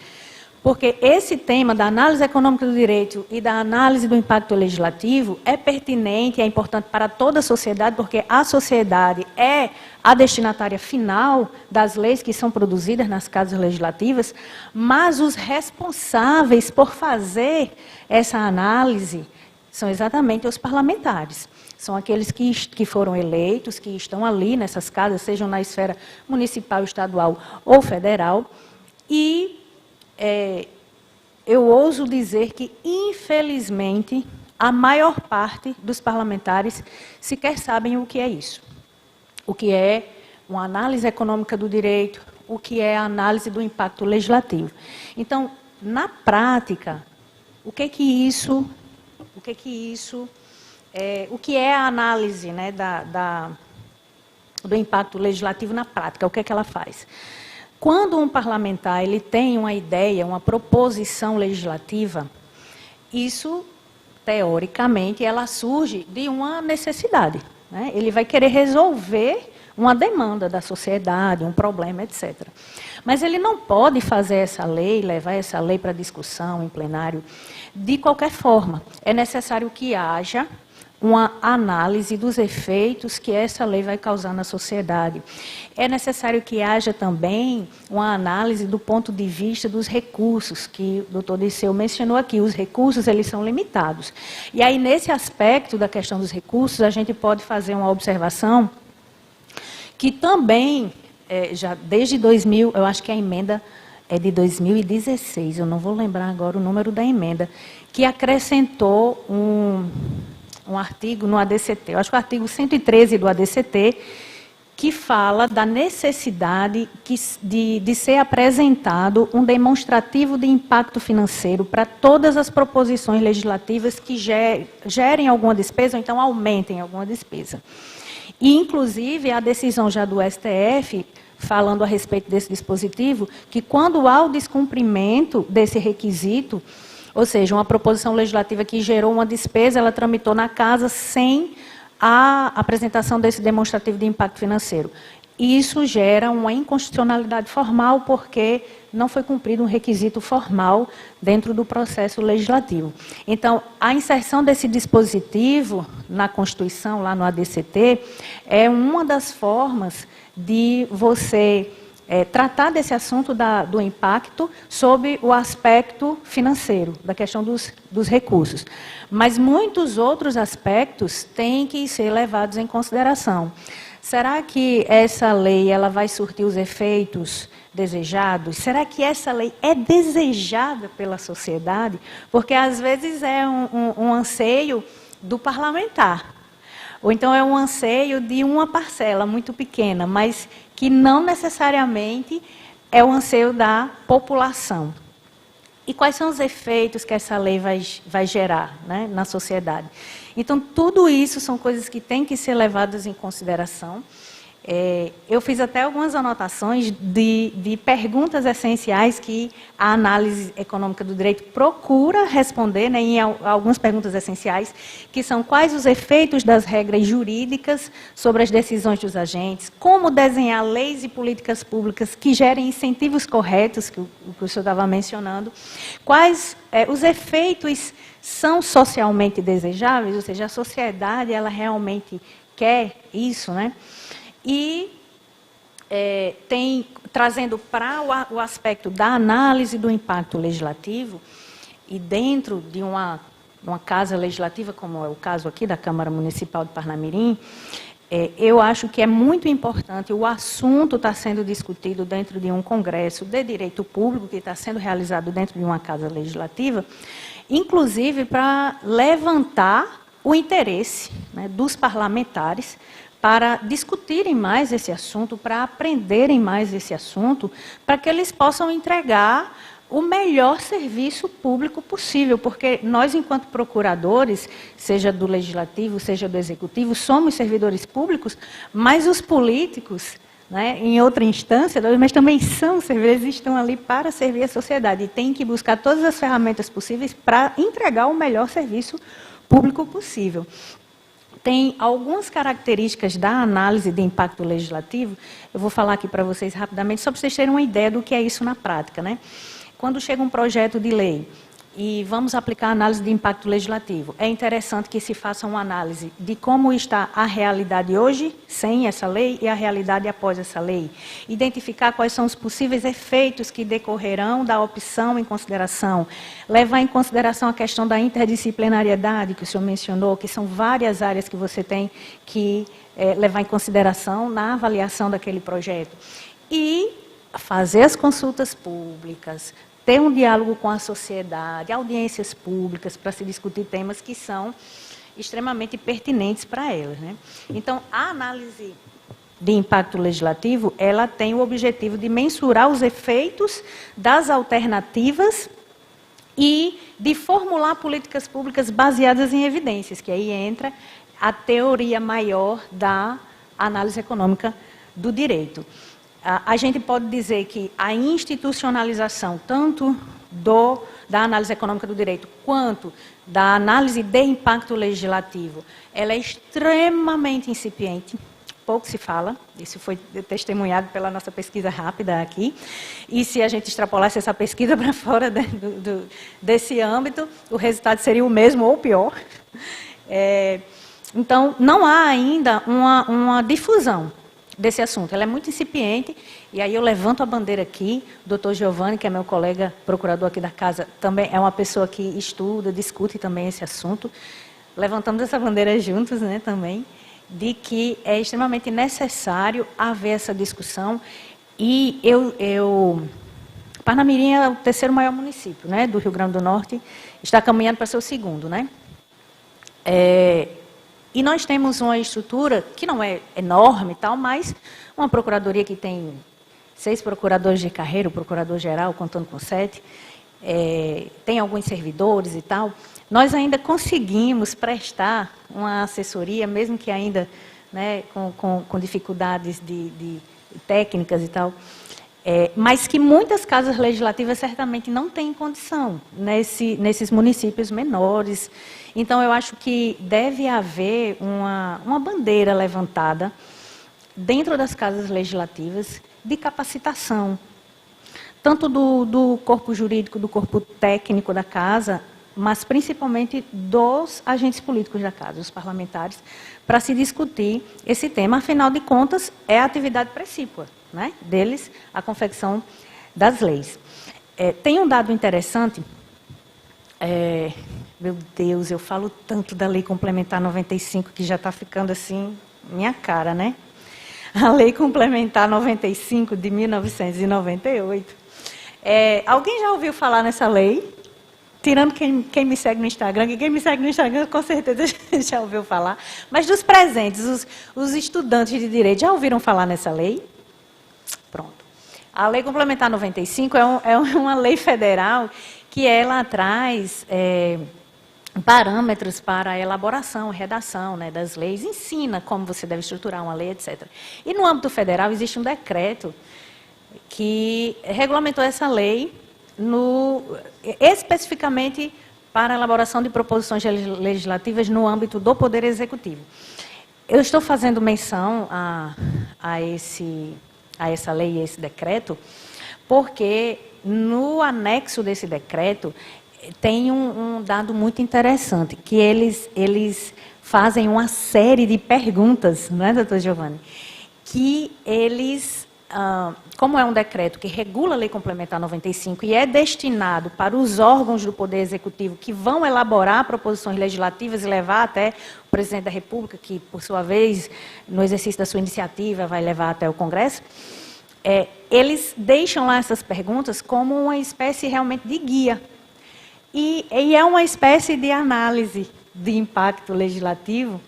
Porque esse tema da análise econômica do direito e da análise do impacto legislativo é pertinente, é importante para toda a sociedade, porque a sociedade é a destinatária final das leis que são produzidas nas casas legislativas, mas os responsáveis por fazer essa análise são exatamente os parlamentares. São aqueles que foram eleitos, que estão ali nessas casas, sejam na esfera municipal, estadual ou federal, e eu ouso dizer que, infelizmente, a maior parte dos parlamentares sequer sabem o que é isso. O que é uma análise econômica do direito, o que é a análise do impacto legislativo. Então, na prática, o que é a análise, né, do impacto legislativo na prática? O que é que ela faz? Quando um parlamentar ele tem uma ideia, uma proposição legislativa, isso, teoricamente, ela surge de uma necessidade, né? Ele vai querer resolver uma demanda da sociedade, um problema, etc. Mas ele não pode fazer essa lei, levar essa lei para discussão em plenário, de qualquer forma. É necessário que haja uma análise dos efeitos que essa lei vai causar na sociedade. É necessário que haja também uma análise do ponto de vista dos recursos, que o doutor Dirceu mencionou aqui. Os recursos, eles são limitados. E aí, nesse aspecto da questão dos recursos, a gente pode fazer uma observação que também, já desde 2000, eu acho que a emenda é de 2016, eu não vou lembrar agora o número da emenda, que acrescentou um artigo no ADCT, eu acho que o artigo 113 do ADCT, que fala da necessidade de ser apresentado um demonstrativo de impacto financeiro para todas as proposições legislativas que gerem alguma despesa ou então aumentem alguma despesa. E, inclusive, a decisão já do STF, falando a respeito desse dispositivo, que quando há o descumprimento desse requisito, ou seja, uma proposição legislativa que gerou uma despesa, ela tramitou na casa sem a apresentação desse demonstrativo de impacto financeiro. Isso gera uma inconstitucionalidade formal, porque não foi cumprido um requisito formal dentro do processo legislativo. Então, a inserção desse dispositivo na Constituição, lá no ADCT, é uma das formas de você tratar desse assunto do impacto sob o aspecto financeiro, da questão dos recursos. Mas muitos outros aspectos têm que ser levados em consideração. Será que essa lei ela vai surtir os efeitos desejados? Será que essa lei é desejada pela sociedade? Porque, às vezes, é um anseio do parlamentar. Ou então é um anseio de uma parcela muito pequena, mas que não necessariamente é o anseio da população. E quais são os efeitos que essa lei vai gerar, né, na sociedade? Então, tudo isso são coisas que têm que ser levadas em consideração. Eu fiz até algumas anotações de perguntas essenciais que a análise econômica do direito procura responder, né, em algumas perguntas essenciais, que são quais os efeitos das regras jurídicas sobre as decisões dos agentes, como desenhar leis e políticas públicas que gerem incentivos corretos, que o senhor estava mencionando, quais os efeitos são socialmente desejáveis, ou seja, a sociedade ela realmente quer isso, né? E trazendo para o aspecto da análise do impacto legislativo, e dentro de uma casa legislativa, como é o caso aqui da Câmara Municipal de Parnamirim, eu acho que é muito importante, o assunto está sendo discutido dentro de um congresso de direito público, que está sendo realizado dentro de uma casa legislativa, inclusive para levantar o interesse, né, dos parlamentares para discutirem mais esse assunto, para aprenderem mais esse assunto, para que eles possam entregar o melhor serviço público possível, porque nós, enquanto procuradores, seja do legislativo, seja do executivo, somos servidores públicos, mas os políticos, né, em outra instância, mas também são servidores, estão ali para servir a sociedade, e têm que buscar todas as ferramentas possíveis para entregar o melhor serviço público possível. Tem algumas características da análise de impacto legislativo, eu vou falar aqui para vocês rapidamente, só para vocês terem uma ideia do que é isso na prática, né? Quando chega um projeto de lei e vamos aplicar a análise de impacto legislativo, é interessante que se faça uma análise de como está a realidade hoje, sem essa lei, e a realidade após essa lei. Identificar quais são os possíveis efeitos que decorrerão da opção em consideração. Levar em consideração a questão da interdisciplinariedade, que o senhor mencionou, que são várias áreas que você tem que levar em consideração na avaliação daquele projeto. E fazer as consultas públicas, ter um diálogo com a sociedade, audiências públicas para se discutir temas que são extremamente pertinentes para elas, né? Então, a análise de impacto legislativo, ela tem o objetivo de mensurar os efeitos das alternativas e de formular políticas públicas baseadas em evidências, que aí entra a teoria maior da análise econômica do direito. A gente pode dizer que a institucionalização, tanto da análise econômica do direito, quanto da análise de impacto legislativo, ela é extremamente incipiente, pouco se fala, isso foi testemunhado pela nossa pesquisa rápida aqui, e se a gente extrapolasse essa pesquisa para fora desse âmbito, o resultado seria o mesmo ou pior. Então, não há ainda uma difusão desse assunto. Ela é muito incipiente, e aí eu levanto a bandeira aqui, o doutor Giovanni, que é meu colega procurador aqui da casa, também é uma pessoa que estuda, discute também esse assunto. Levantamos essa bandeira juntos, né, também, de que é extremamente necessário haver essa discussão, e Parnamirim é o terceiro maior município, né, do Rio Grande do Norte, está caminhando para ser o segundo, né? E nós temos uma estrutura que não é enorme e tal, mas uma procuradoria que tem 6 procuradores de carreira, o procurador-geral, contando com 7, tem alguns servidores e tal. Nós ainda conseguimos prestar uma assessoria, mesmo que ainda, né, com dificuldades de técnicas e tal, mas que muitas casas legislativas certamente não têm condição nesses municípios menores. Então, eu acho que deve haver uma bandeira levantada dentro das casas legislativas de capacitação, tanto do corpo jurídico, do corpo técnico da casa, mas principalmente dos agentes políticos da casa, os parlamentares, para se discutir esse tema. Afinal de contas, é a atividade precípua, né, deles, a confecção das leis. Tem um dado interessante. Meu Deus, eu falo tanto da Lei Complementar 95, que já está ficando assim, minha cara, né? A Lei Complementar 95, de 1998. Alguém já ouviu falar nessa lei? Tirando quem me segue no Instagram, que quem me segue no Instagram com certeza já ouviu falar. Mas dos presentes, os estudantes de direito, já ouviram falar nessa lei? Pronto. A Lei Complementar 95 é uma lei federal que ela traz parâmetros para a elaboração, redação, né, das leis, ensina como você deve estruturar uma lei, etc. E no âmbito federal existe um decreto que regulamentou essa lei especificamente para a elaboração de proposições legislativas no âmbito do Poder Executivo. Eu estou fazendo menção a essa lei e esse decreto, porque no anexo desse decreto tem um dado muito interessante, que eles fazem uma série de perguntas, não é, doutor Giovanni? Que eles, como é um decreto que regula a Lei Complementar 95 e é destinado para os órgãos do Poder Executivo que vão elaborar proposições legislativas e levar até o Presidente da República, que, por sua vez, no exercício da sua iniciativa, vai levar até o Congresso, eles deixam lá essas perguntas como uma espécie realmente de guia. E é uma espécie de análise de impacto legislativo,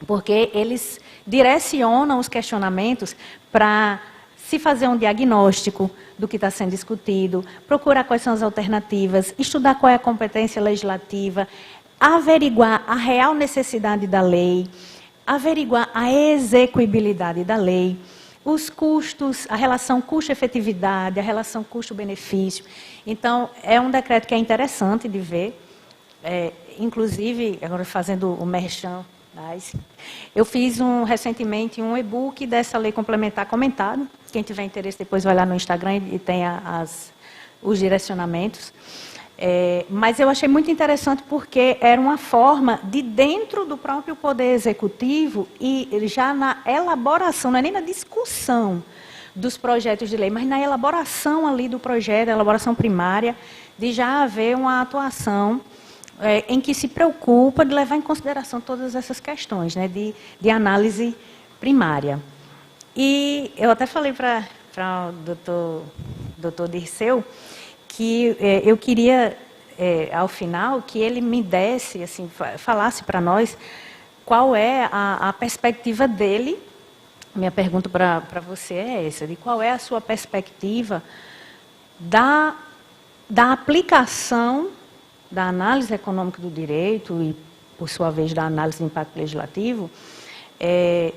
porque eles direcionam os questionamentos para se fazer um diagnóstico do que está sendo discutido, procurar quais são as alternativas, estudar qual é a competência legislativa, averiguar a real necessidade da lei, averiguar a execuibilidade da lei, os custos, a relação custo-efetividade, a relação custo-benefício. Então, é um decreto que é interessante de ver. Inclusive, agora fazendo o merchan, eu fiz recentemente um e-book dessa lei complementar comentado. Quem tiver interesse, depois vai lá no Instagram e tem os direcionamentos. Mas eu achei muito interessante porque era uma forma de, dentro do próprio Poder Executivo, e já na elaboração, não é nem na discussão dos projetos de lei, mas na elaboração ali do projeto, a elaboração primária, de já haver uma atuação em que se preocupa de levar em consideração todas essas questões, né, de análise primária. E eu até falei para o doutor Dirceu que eu queria, ao final, que ele me desse, assim, falasse para nós qual é a perspectiva dele. Minha pergunta para você é essa, de qual é a sua perspectiva da aplicação da análise econômica do direito e, por sua vez, da análise de impacto legislativo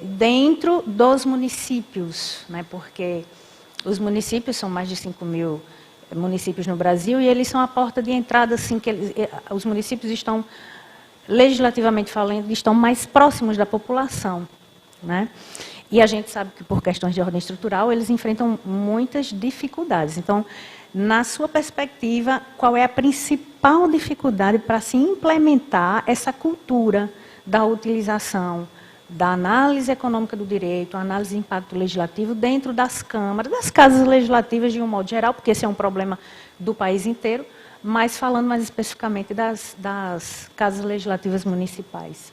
dentro dos municípios, né? Porque os municípios são mais de 5 mil municípios no Brasil e eles são a porta de entrada, assim, que os municípios estão, legislativamente falando, estão mais próximos da população, né? E a gente sabe que, por questões de ordem estrutural, eles enfrentam muitas dificuldades. Então, na sua perspectiva, qual é a principal dificuldade para se implementar essa cultura da utilização da análise econômica do direito, análise de impacto legislativo dentro das câmaras, das casas legislativas de um modo geral, porque esse é um problema do país inteiro, mas falando mais especificamente das casas legislativas municipais?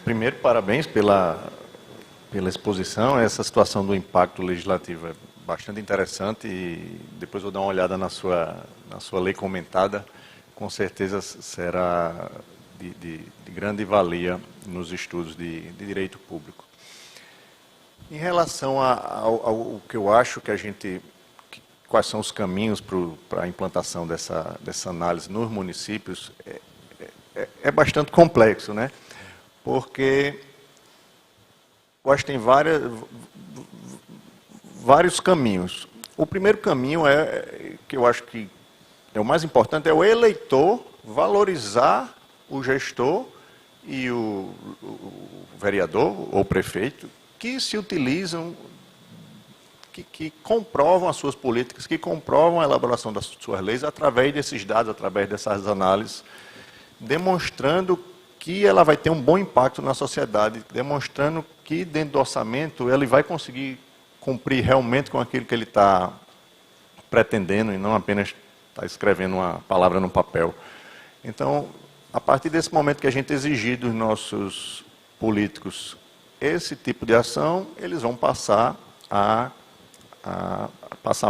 Primeiro, parabéns pela exposição. Essa situação do impacto legislativo é bastante interessante e depois vou dar uma olhada na sua lei comentada. Com certeza será de grande valia nos estudos de direito público. Em relação ao que eu acho quais são os caminhos para a implantação dessa análise nos municípios, é bastante complexo, né? Porque eu acho que tem vários caminhos. O primeiro caminho que eu acho que é o mais importante, é o eleitor valorizar o gestor e o vereador ou prefeito que se utilizam, que comprovam as suas políticas, que comprovam a elaboração das suas leis através desses dados, através dessas análises, demonstrando que ela vai ter um bom impacto na sociedade, demonstrando que dentro do orçamento ele vai conseguir cumprir realmente com aquilo que ele está pretendendo e não apenas está escrevendo uma palavra no papel. Então, a partir desse momento que a gente exigir dos nossos políticos esse tipo de ação, eles vão passar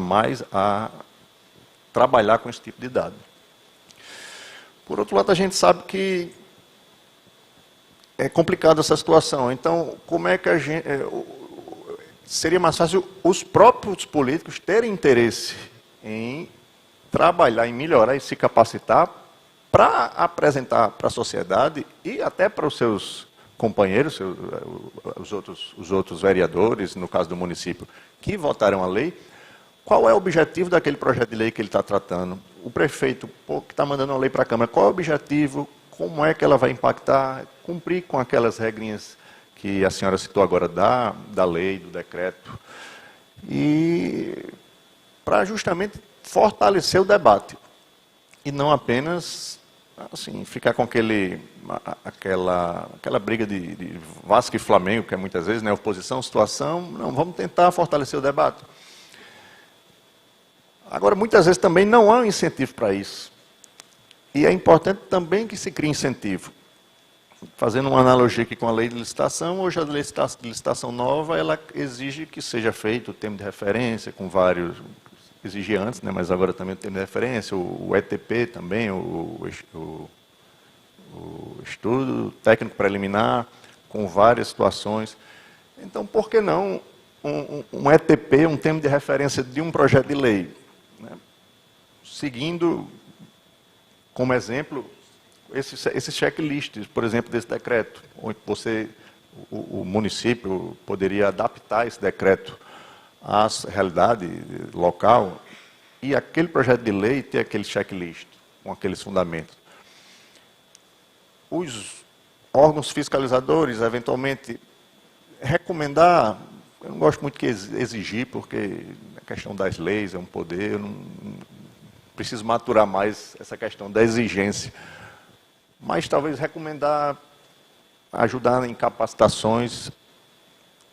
mais a trabalhar com esse tipo de dado. Por outro lado, a gente sabe que é complicada essa situação. Então, como é que seria mais fácil os próprios políticos terem interesse em trabalhar, em melhorar e se capacitar para apresentar para a sociedade e até para os seus companheiros, os outros vereadores, no caso do município, que votaram a lei, qual é o objetivo daquele projeto de lei que ele está tratando. O prefeito que está mandando uma lei para a Câmara, qual é o objetivo, como é que ela vai impactar, cumprir com aquelas regrinhas que a senhora citou agora da lei, do decreto, e para justamente fortalecer o debate, e não apenas assim, ficar com aquela briga de Vasco e Flamengo, que é muitas vezes, né, oposição, situação. Não, vamos tentar fortalecer o debate. Agora, muitas vezes também não há um incentivo para isso. E é importante também que se crie incentivo. Fazendo uma analogia aqui com a lei de licitação, hoje a lei de licitação nova, ela exige que seja feito o termo de referência, com vários, exigia antes, né, mas agora também o termo de referência, o ETP também, o estudo técnico preliminar, com várias situações. Então, por que não um ETP, um termo de referência de um projeto de lei? Né? Seguindo, como exemplo, esses checklists, por exemplo, desse decreto, onde o município poderia adaptar esse decreto à realidade local e aquele projeto de lei ter aquele checklist com aqueles fundamentos. Os órgãos fiscalizadores, eventualmente, recomendar, eu não gosto muito de exigir, porque a questão das leis é um poder, eu não preciso maturar mais essa questão da exigência. Mas talvez recomendar, ajudar em capacitações,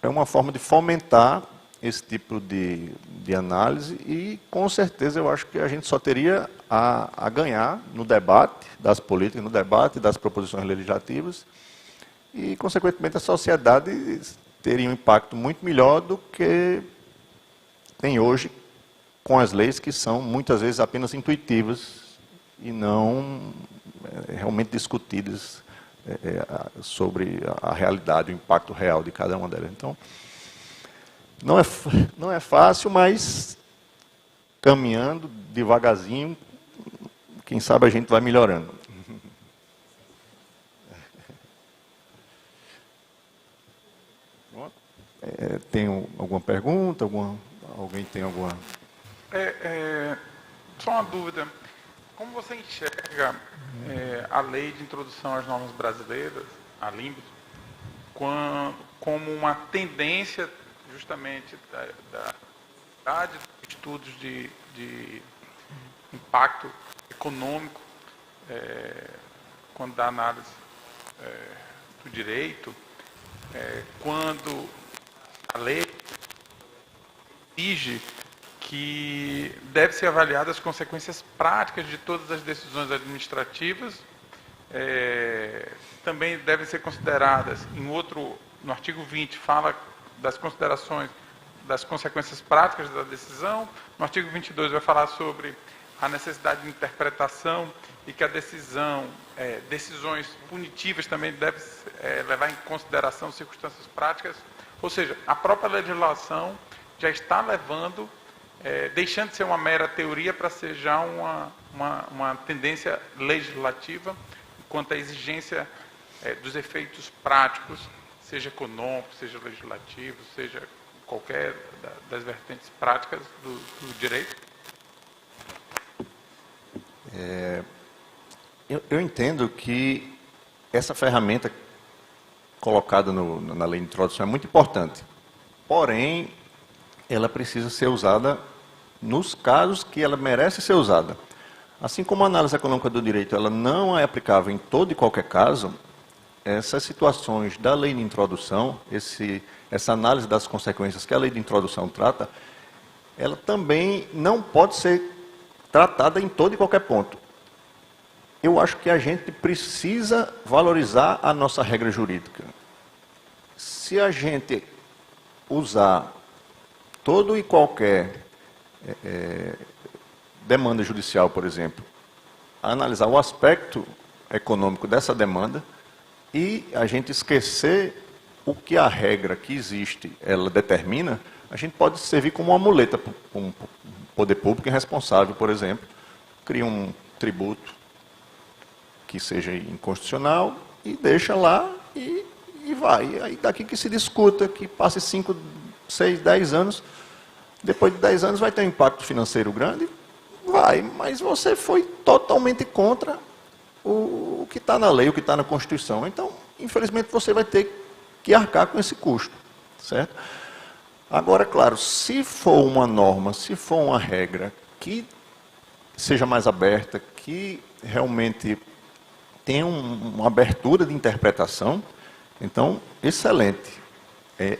é uma forma de fomentar esse tipo de análise e, com certeza, eu acho que a gente só teria a ganhar no debate das políticas, no debate das proposições legislativas e, consequentemente, a sociedade teria um impacto muito melhor do que tem hoje com as leis que são, muitas vezes, apenas intuitivas e não realmente discutidas sobre a realidade, o impacto real de cada uma delas. Então, não é fácil, mas caminhando devagarzinho, quem sabe a gente vai melhorando. Tem alguma pergunta? Alguém tem alguma... Só uma dúvida. Como você enxerga a lei de introdução às normas brasileiras, a LINBS, como uma tendência justamente da estudos de impacto econômico, quando dá análise do direito, quando a lei exige que deve ser avaliadas as consequências práticas de todas as decisões administrativas, também devem ser consideradas, no artigo 20 fala das considerações das consequências práticas da decisão, no artigo 22 vai falar sobre a necessidade de interpretação e que a decisões punitivas também devem levar em consideração circunstâncias práticas, ou seja, a própria legislação já está levando, deixando de ser uma mera teoria para ser já uma tendência legislativa, quanto à exigência dos efeitos práticos, seja econômico, seja legislativo, seja qualquer das vertentes práticas do direito? Eu entendo que essa ferramenta colocada na lei de introdução é muito importante, porém, ela precisa ser usada nos casos que ela merece ser usada. Assim como a análise econômica do direito ela não é aplicável em todo e qualquer caso, essas situações da lei de introdução, essa análise das consequências que a lei de introdução trata, ela também não pode ser tratada em todo e qualquer ponto. Eu acho que a gente precisa valorizar a nossa regra jurídica. Se a gente usar todo e qualquer demanda judicial, por exemplo, analisar o aspecto econômico dessa demanda e a gente esquecer o que a regra que existe, ela determina, a gente pode servir como uma muleta para um poder público irresponsável, por exemplo, cria um tributo que seja inconstitucional e deixa lá e vai. Aí daqui que se discuta, que passe 5, 6, 10 anos, depois de 10 anos vai ter um impacto financeiro grande? Vai, mas você foi totalmente contra o que está na lei, o que está na Constituição. Então, infelizmente, você vai ter que arcar com esse custo, certo? Agora, claro, se for uma norma, se for uma regra que seja mais aberta, que realmente tenha uma abertura de interpretação, então, excelente. É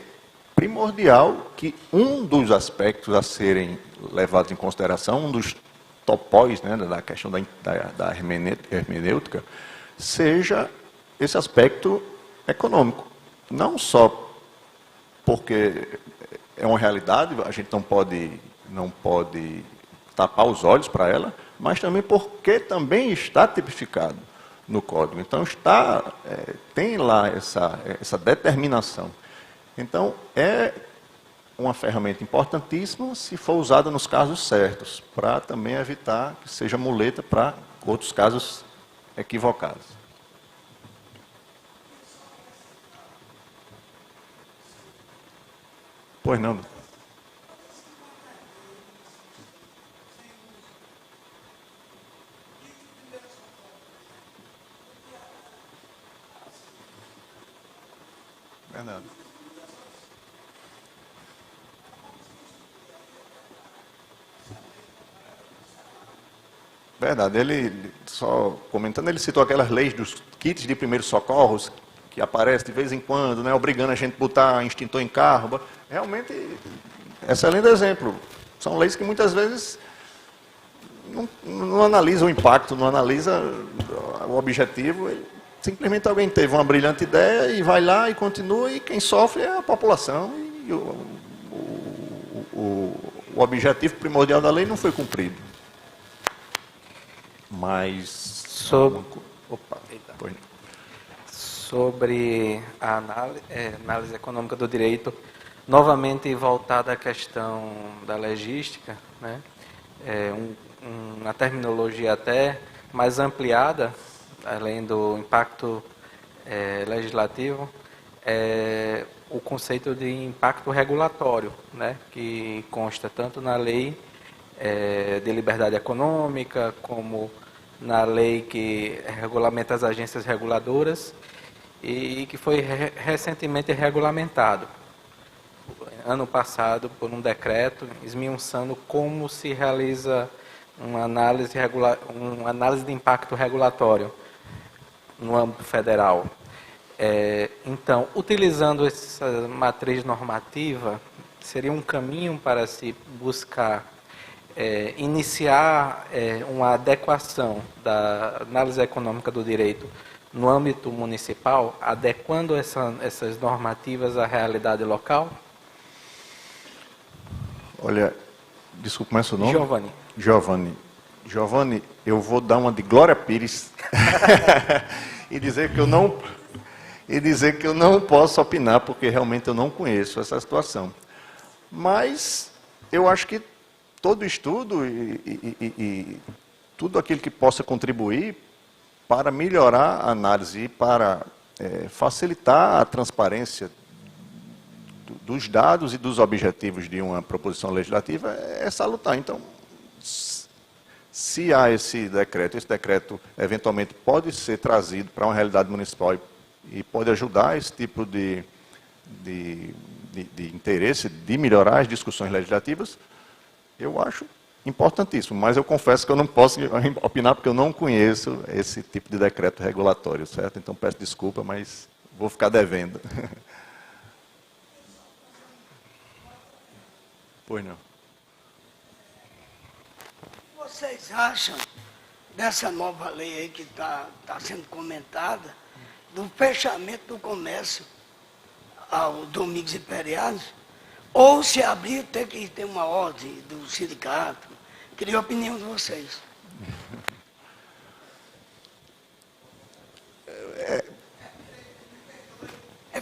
primordial que um dos aspectos a serem levados em consideração, um dos topóis, né, da questão da hermenêutica, seja esse aspecto econômico. Não só porque é uma realidade, a gente não pode tapar os olhos para ela, mas também porque também está tipificado no Código. Então, tem lá essa determinação. Então, é uma ferramenta importantíssima se for usada nos casos certos, para também evitar que seja muleta para outros casos equivocados. Pois não. Verdade. Verdade. Ele, só comentando, ele citou aquelas leis dos kits de primeiros socorros, que aparecem de vez em quando, né, obrigando a gente a botar extintor em carro. Realmente, excelente exemplo. São leis que muitas vezes não analisam o impacto, não analisam o objetivo. Simplesmente alguém teve uma brilhante ideia e vai lá e continua, e quem sofre é a população. E o objetivo primordial da lei não foi cumprido. Mas... Sobre a análise econômica do direito, novamente voltada à questão da legística, né? Uma terminologia até mais ampliada, além do impacto legislativo, o conceito de impacto regulatório, né? Que consta tanto na lei de liberdade econômica, como na lei que regulamenta as agências reguladoras, e que foi recentemente regulamentado, ano passado, por um decreto, esmiuçando como se realiza uma análise de impacto regulatório no âmbito federal. Então, utilizando essa matriz normativa, seria um caminho para se buscar iniciar uma adequação da análise econômica do direito no âmbito municipal, adequando essas normativas à realidade local? Olha, desculpa, como é o seu nome? Giovanni. Giovanni, eu vou dar uma de Glória Pires e dizer que eu não posso opinar, porque realmente eu não conheço essa situação. Mas eu acho que todo estudo e tudo aquilo que possa contribuir para melhorar a análise e para facilitar a transparência dos dados e dos objetivos de uma proposição legislativa é salutar. Então, se há esse decreto eventualmente pode ser trazido para uma realidade municipal e pode ajudar esse tipo de interesse de melhorar as discussões legislativas, eu acho importantíssimo, mas eu confesso que eu não posso opinar porque eu não conheço esse tipo de decreto regulatório, certo? Então peço desculpa, mas vou ficar devendo. Pois não. Vocês acham dessa nova lei aí que está sendo comentada, do fechamento do comércio aos domingos e feriados, ou se abrir tem que ter uma ordem do sindicato? Queria a opinião de vocês.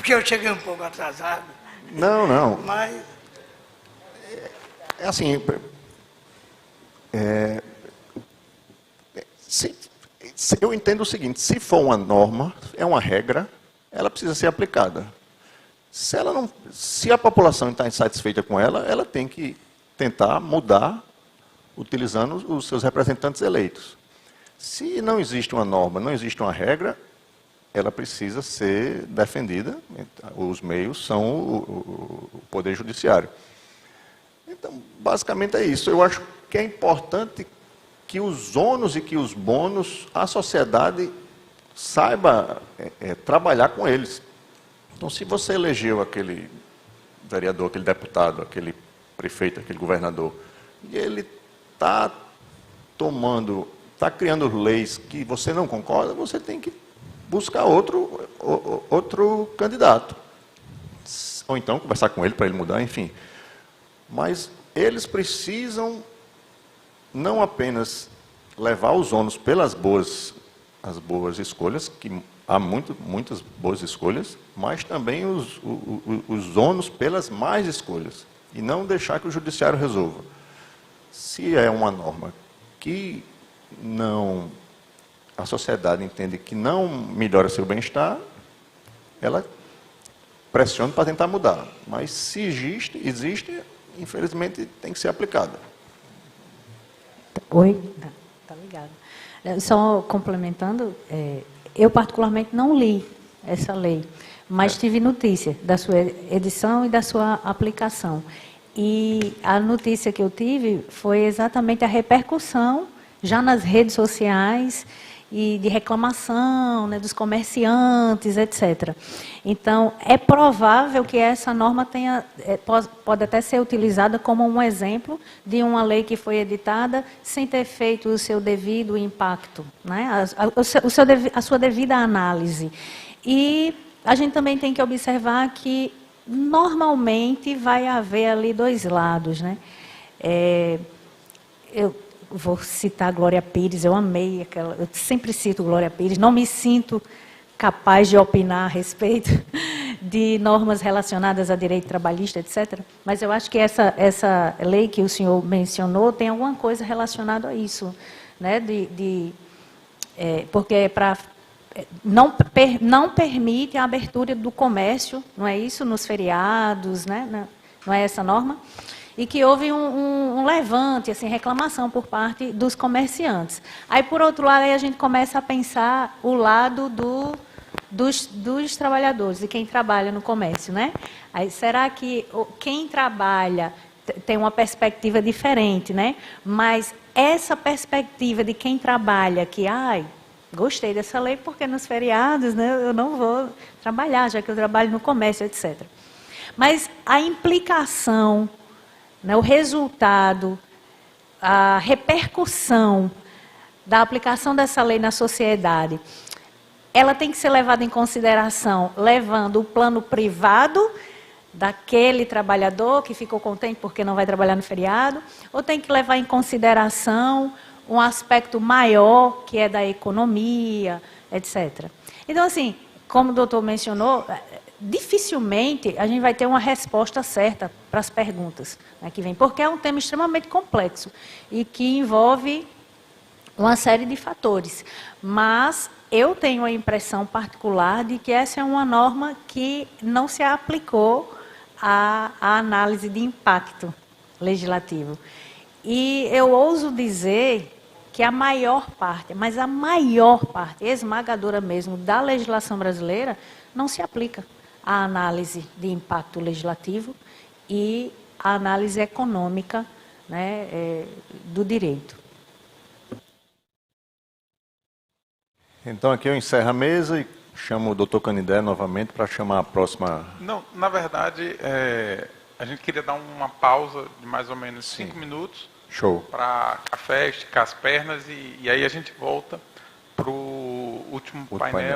porque eu cheguei um pouco atrasado. Não, não. Mas É assim, eu entendo o seguinte, se for uma norma, é uma regra, ela precisa ser aplicada. Se a população está insatisfeita com ela, ela tem que tentar mudar utilizando os seus representantes eleitos. Se não existe uma norma, não existe uma regra, ela precisa ser defendida. Os meios são o Poder Judiciário. Então, basicamente é isso. Eu acho que é importante que os ônus e que os bônus, a sociedade saiba trabalhar com eles. Então, se você elegeu aquele vereador, aquele deputado, aquele prefeito, aquele governador, e ele está criando leis que você não concorda, você tem que buscar outro candidato. Ou então conversar com ele para ele mudar, enfim. Mas eles precisam não apenas levar os ônus pelas as boas escolhas, que há muitas boas escolhas, mas também os ônus pelas más escolhas. E não deixar que o judiciário resolva. Se é uma norma que a sociedade entende que não melhora seu bem-estar, ela pressiona para tentar mudar. Mas se existe, infelizmente tem que ser aplicada. Oi? Tá ligado. Só complementando, eu particularmente não li essa lei, mas tive notícia da sua edição e da sua aplicação. E a notícia que eu tive foi exatamente a repercussão já nas redes sociais e de reclamação, né, dos comerciantes, etc. Então, é provável que essa norma pode até ser utilizada como um exemplo de uma lei que foi editada sem ter feito o seu devido impacto, né, a sua devida análise. E a gente também tem que observar que, normalmente, vai haver ali dois lados, né? Eu vou citar Glória Pires, eu amei aquela, eu sempre cito Glória Pires, não me sinto capaz de opinar a respeito de normas relacionadas a direito trabalhista, etc. Mas eu acho que essa lei que o senhor mencionou tem alguma coisa relacionada a isso, né? Porque não permite a abertura do comércio, não é isso, nos feriados, né? Não é essa norma? E que houve um levante, assim, reclamação por parte dos comerciantes. Aí, por outro lado, aí a gente começa a pensar o lado dos trabalhadores, de quem trabalha no comércio, né? Aí, será que quem trabalha tem uma perspectiva diferente, né? Mas essa perspectiva de quem trabalha, que, gostei dessa lei porque nos feriados, né, eu não vou trabalhar, já que eu trabalho no comércio, etc. Mas a implicação, né, o resultado, a repercussão da aplicação dessa lei na sociedade, ela tem que ser levada em consideração, levando o plano privado daquele trabalhador que ficou contente porque não vai trabalhar no feriado, ou tem que levar em consideração um aspecto maior, que é da economia, etc. Então, assim, como o doutor mencionou, dificilmente a gente vai ter uma resposta certa para as perguntas, né, que vem, porque é um tema extremamente complexo e que envolve uma série de fatores. Mas eu tenho a impressão particular de que essa é uma norma que não se aplicou à análise de impacto legislativo. E eu ouso dizer que a maior parte, mas a maior parte, esmagadora mesmo, da legislação brasileira não se aplica à análise de impacto legislativo e à análise econômica, né, do direito. Então, aqui eu encerro a mesa e chamo o doutor Canindé novamente para chamar a próxima... Não, na verdade, a gente queria dar uma pausa de mais ou menos 5 minutos. Show. Para café, esticar as pernas e aí a gente volta para o último painel.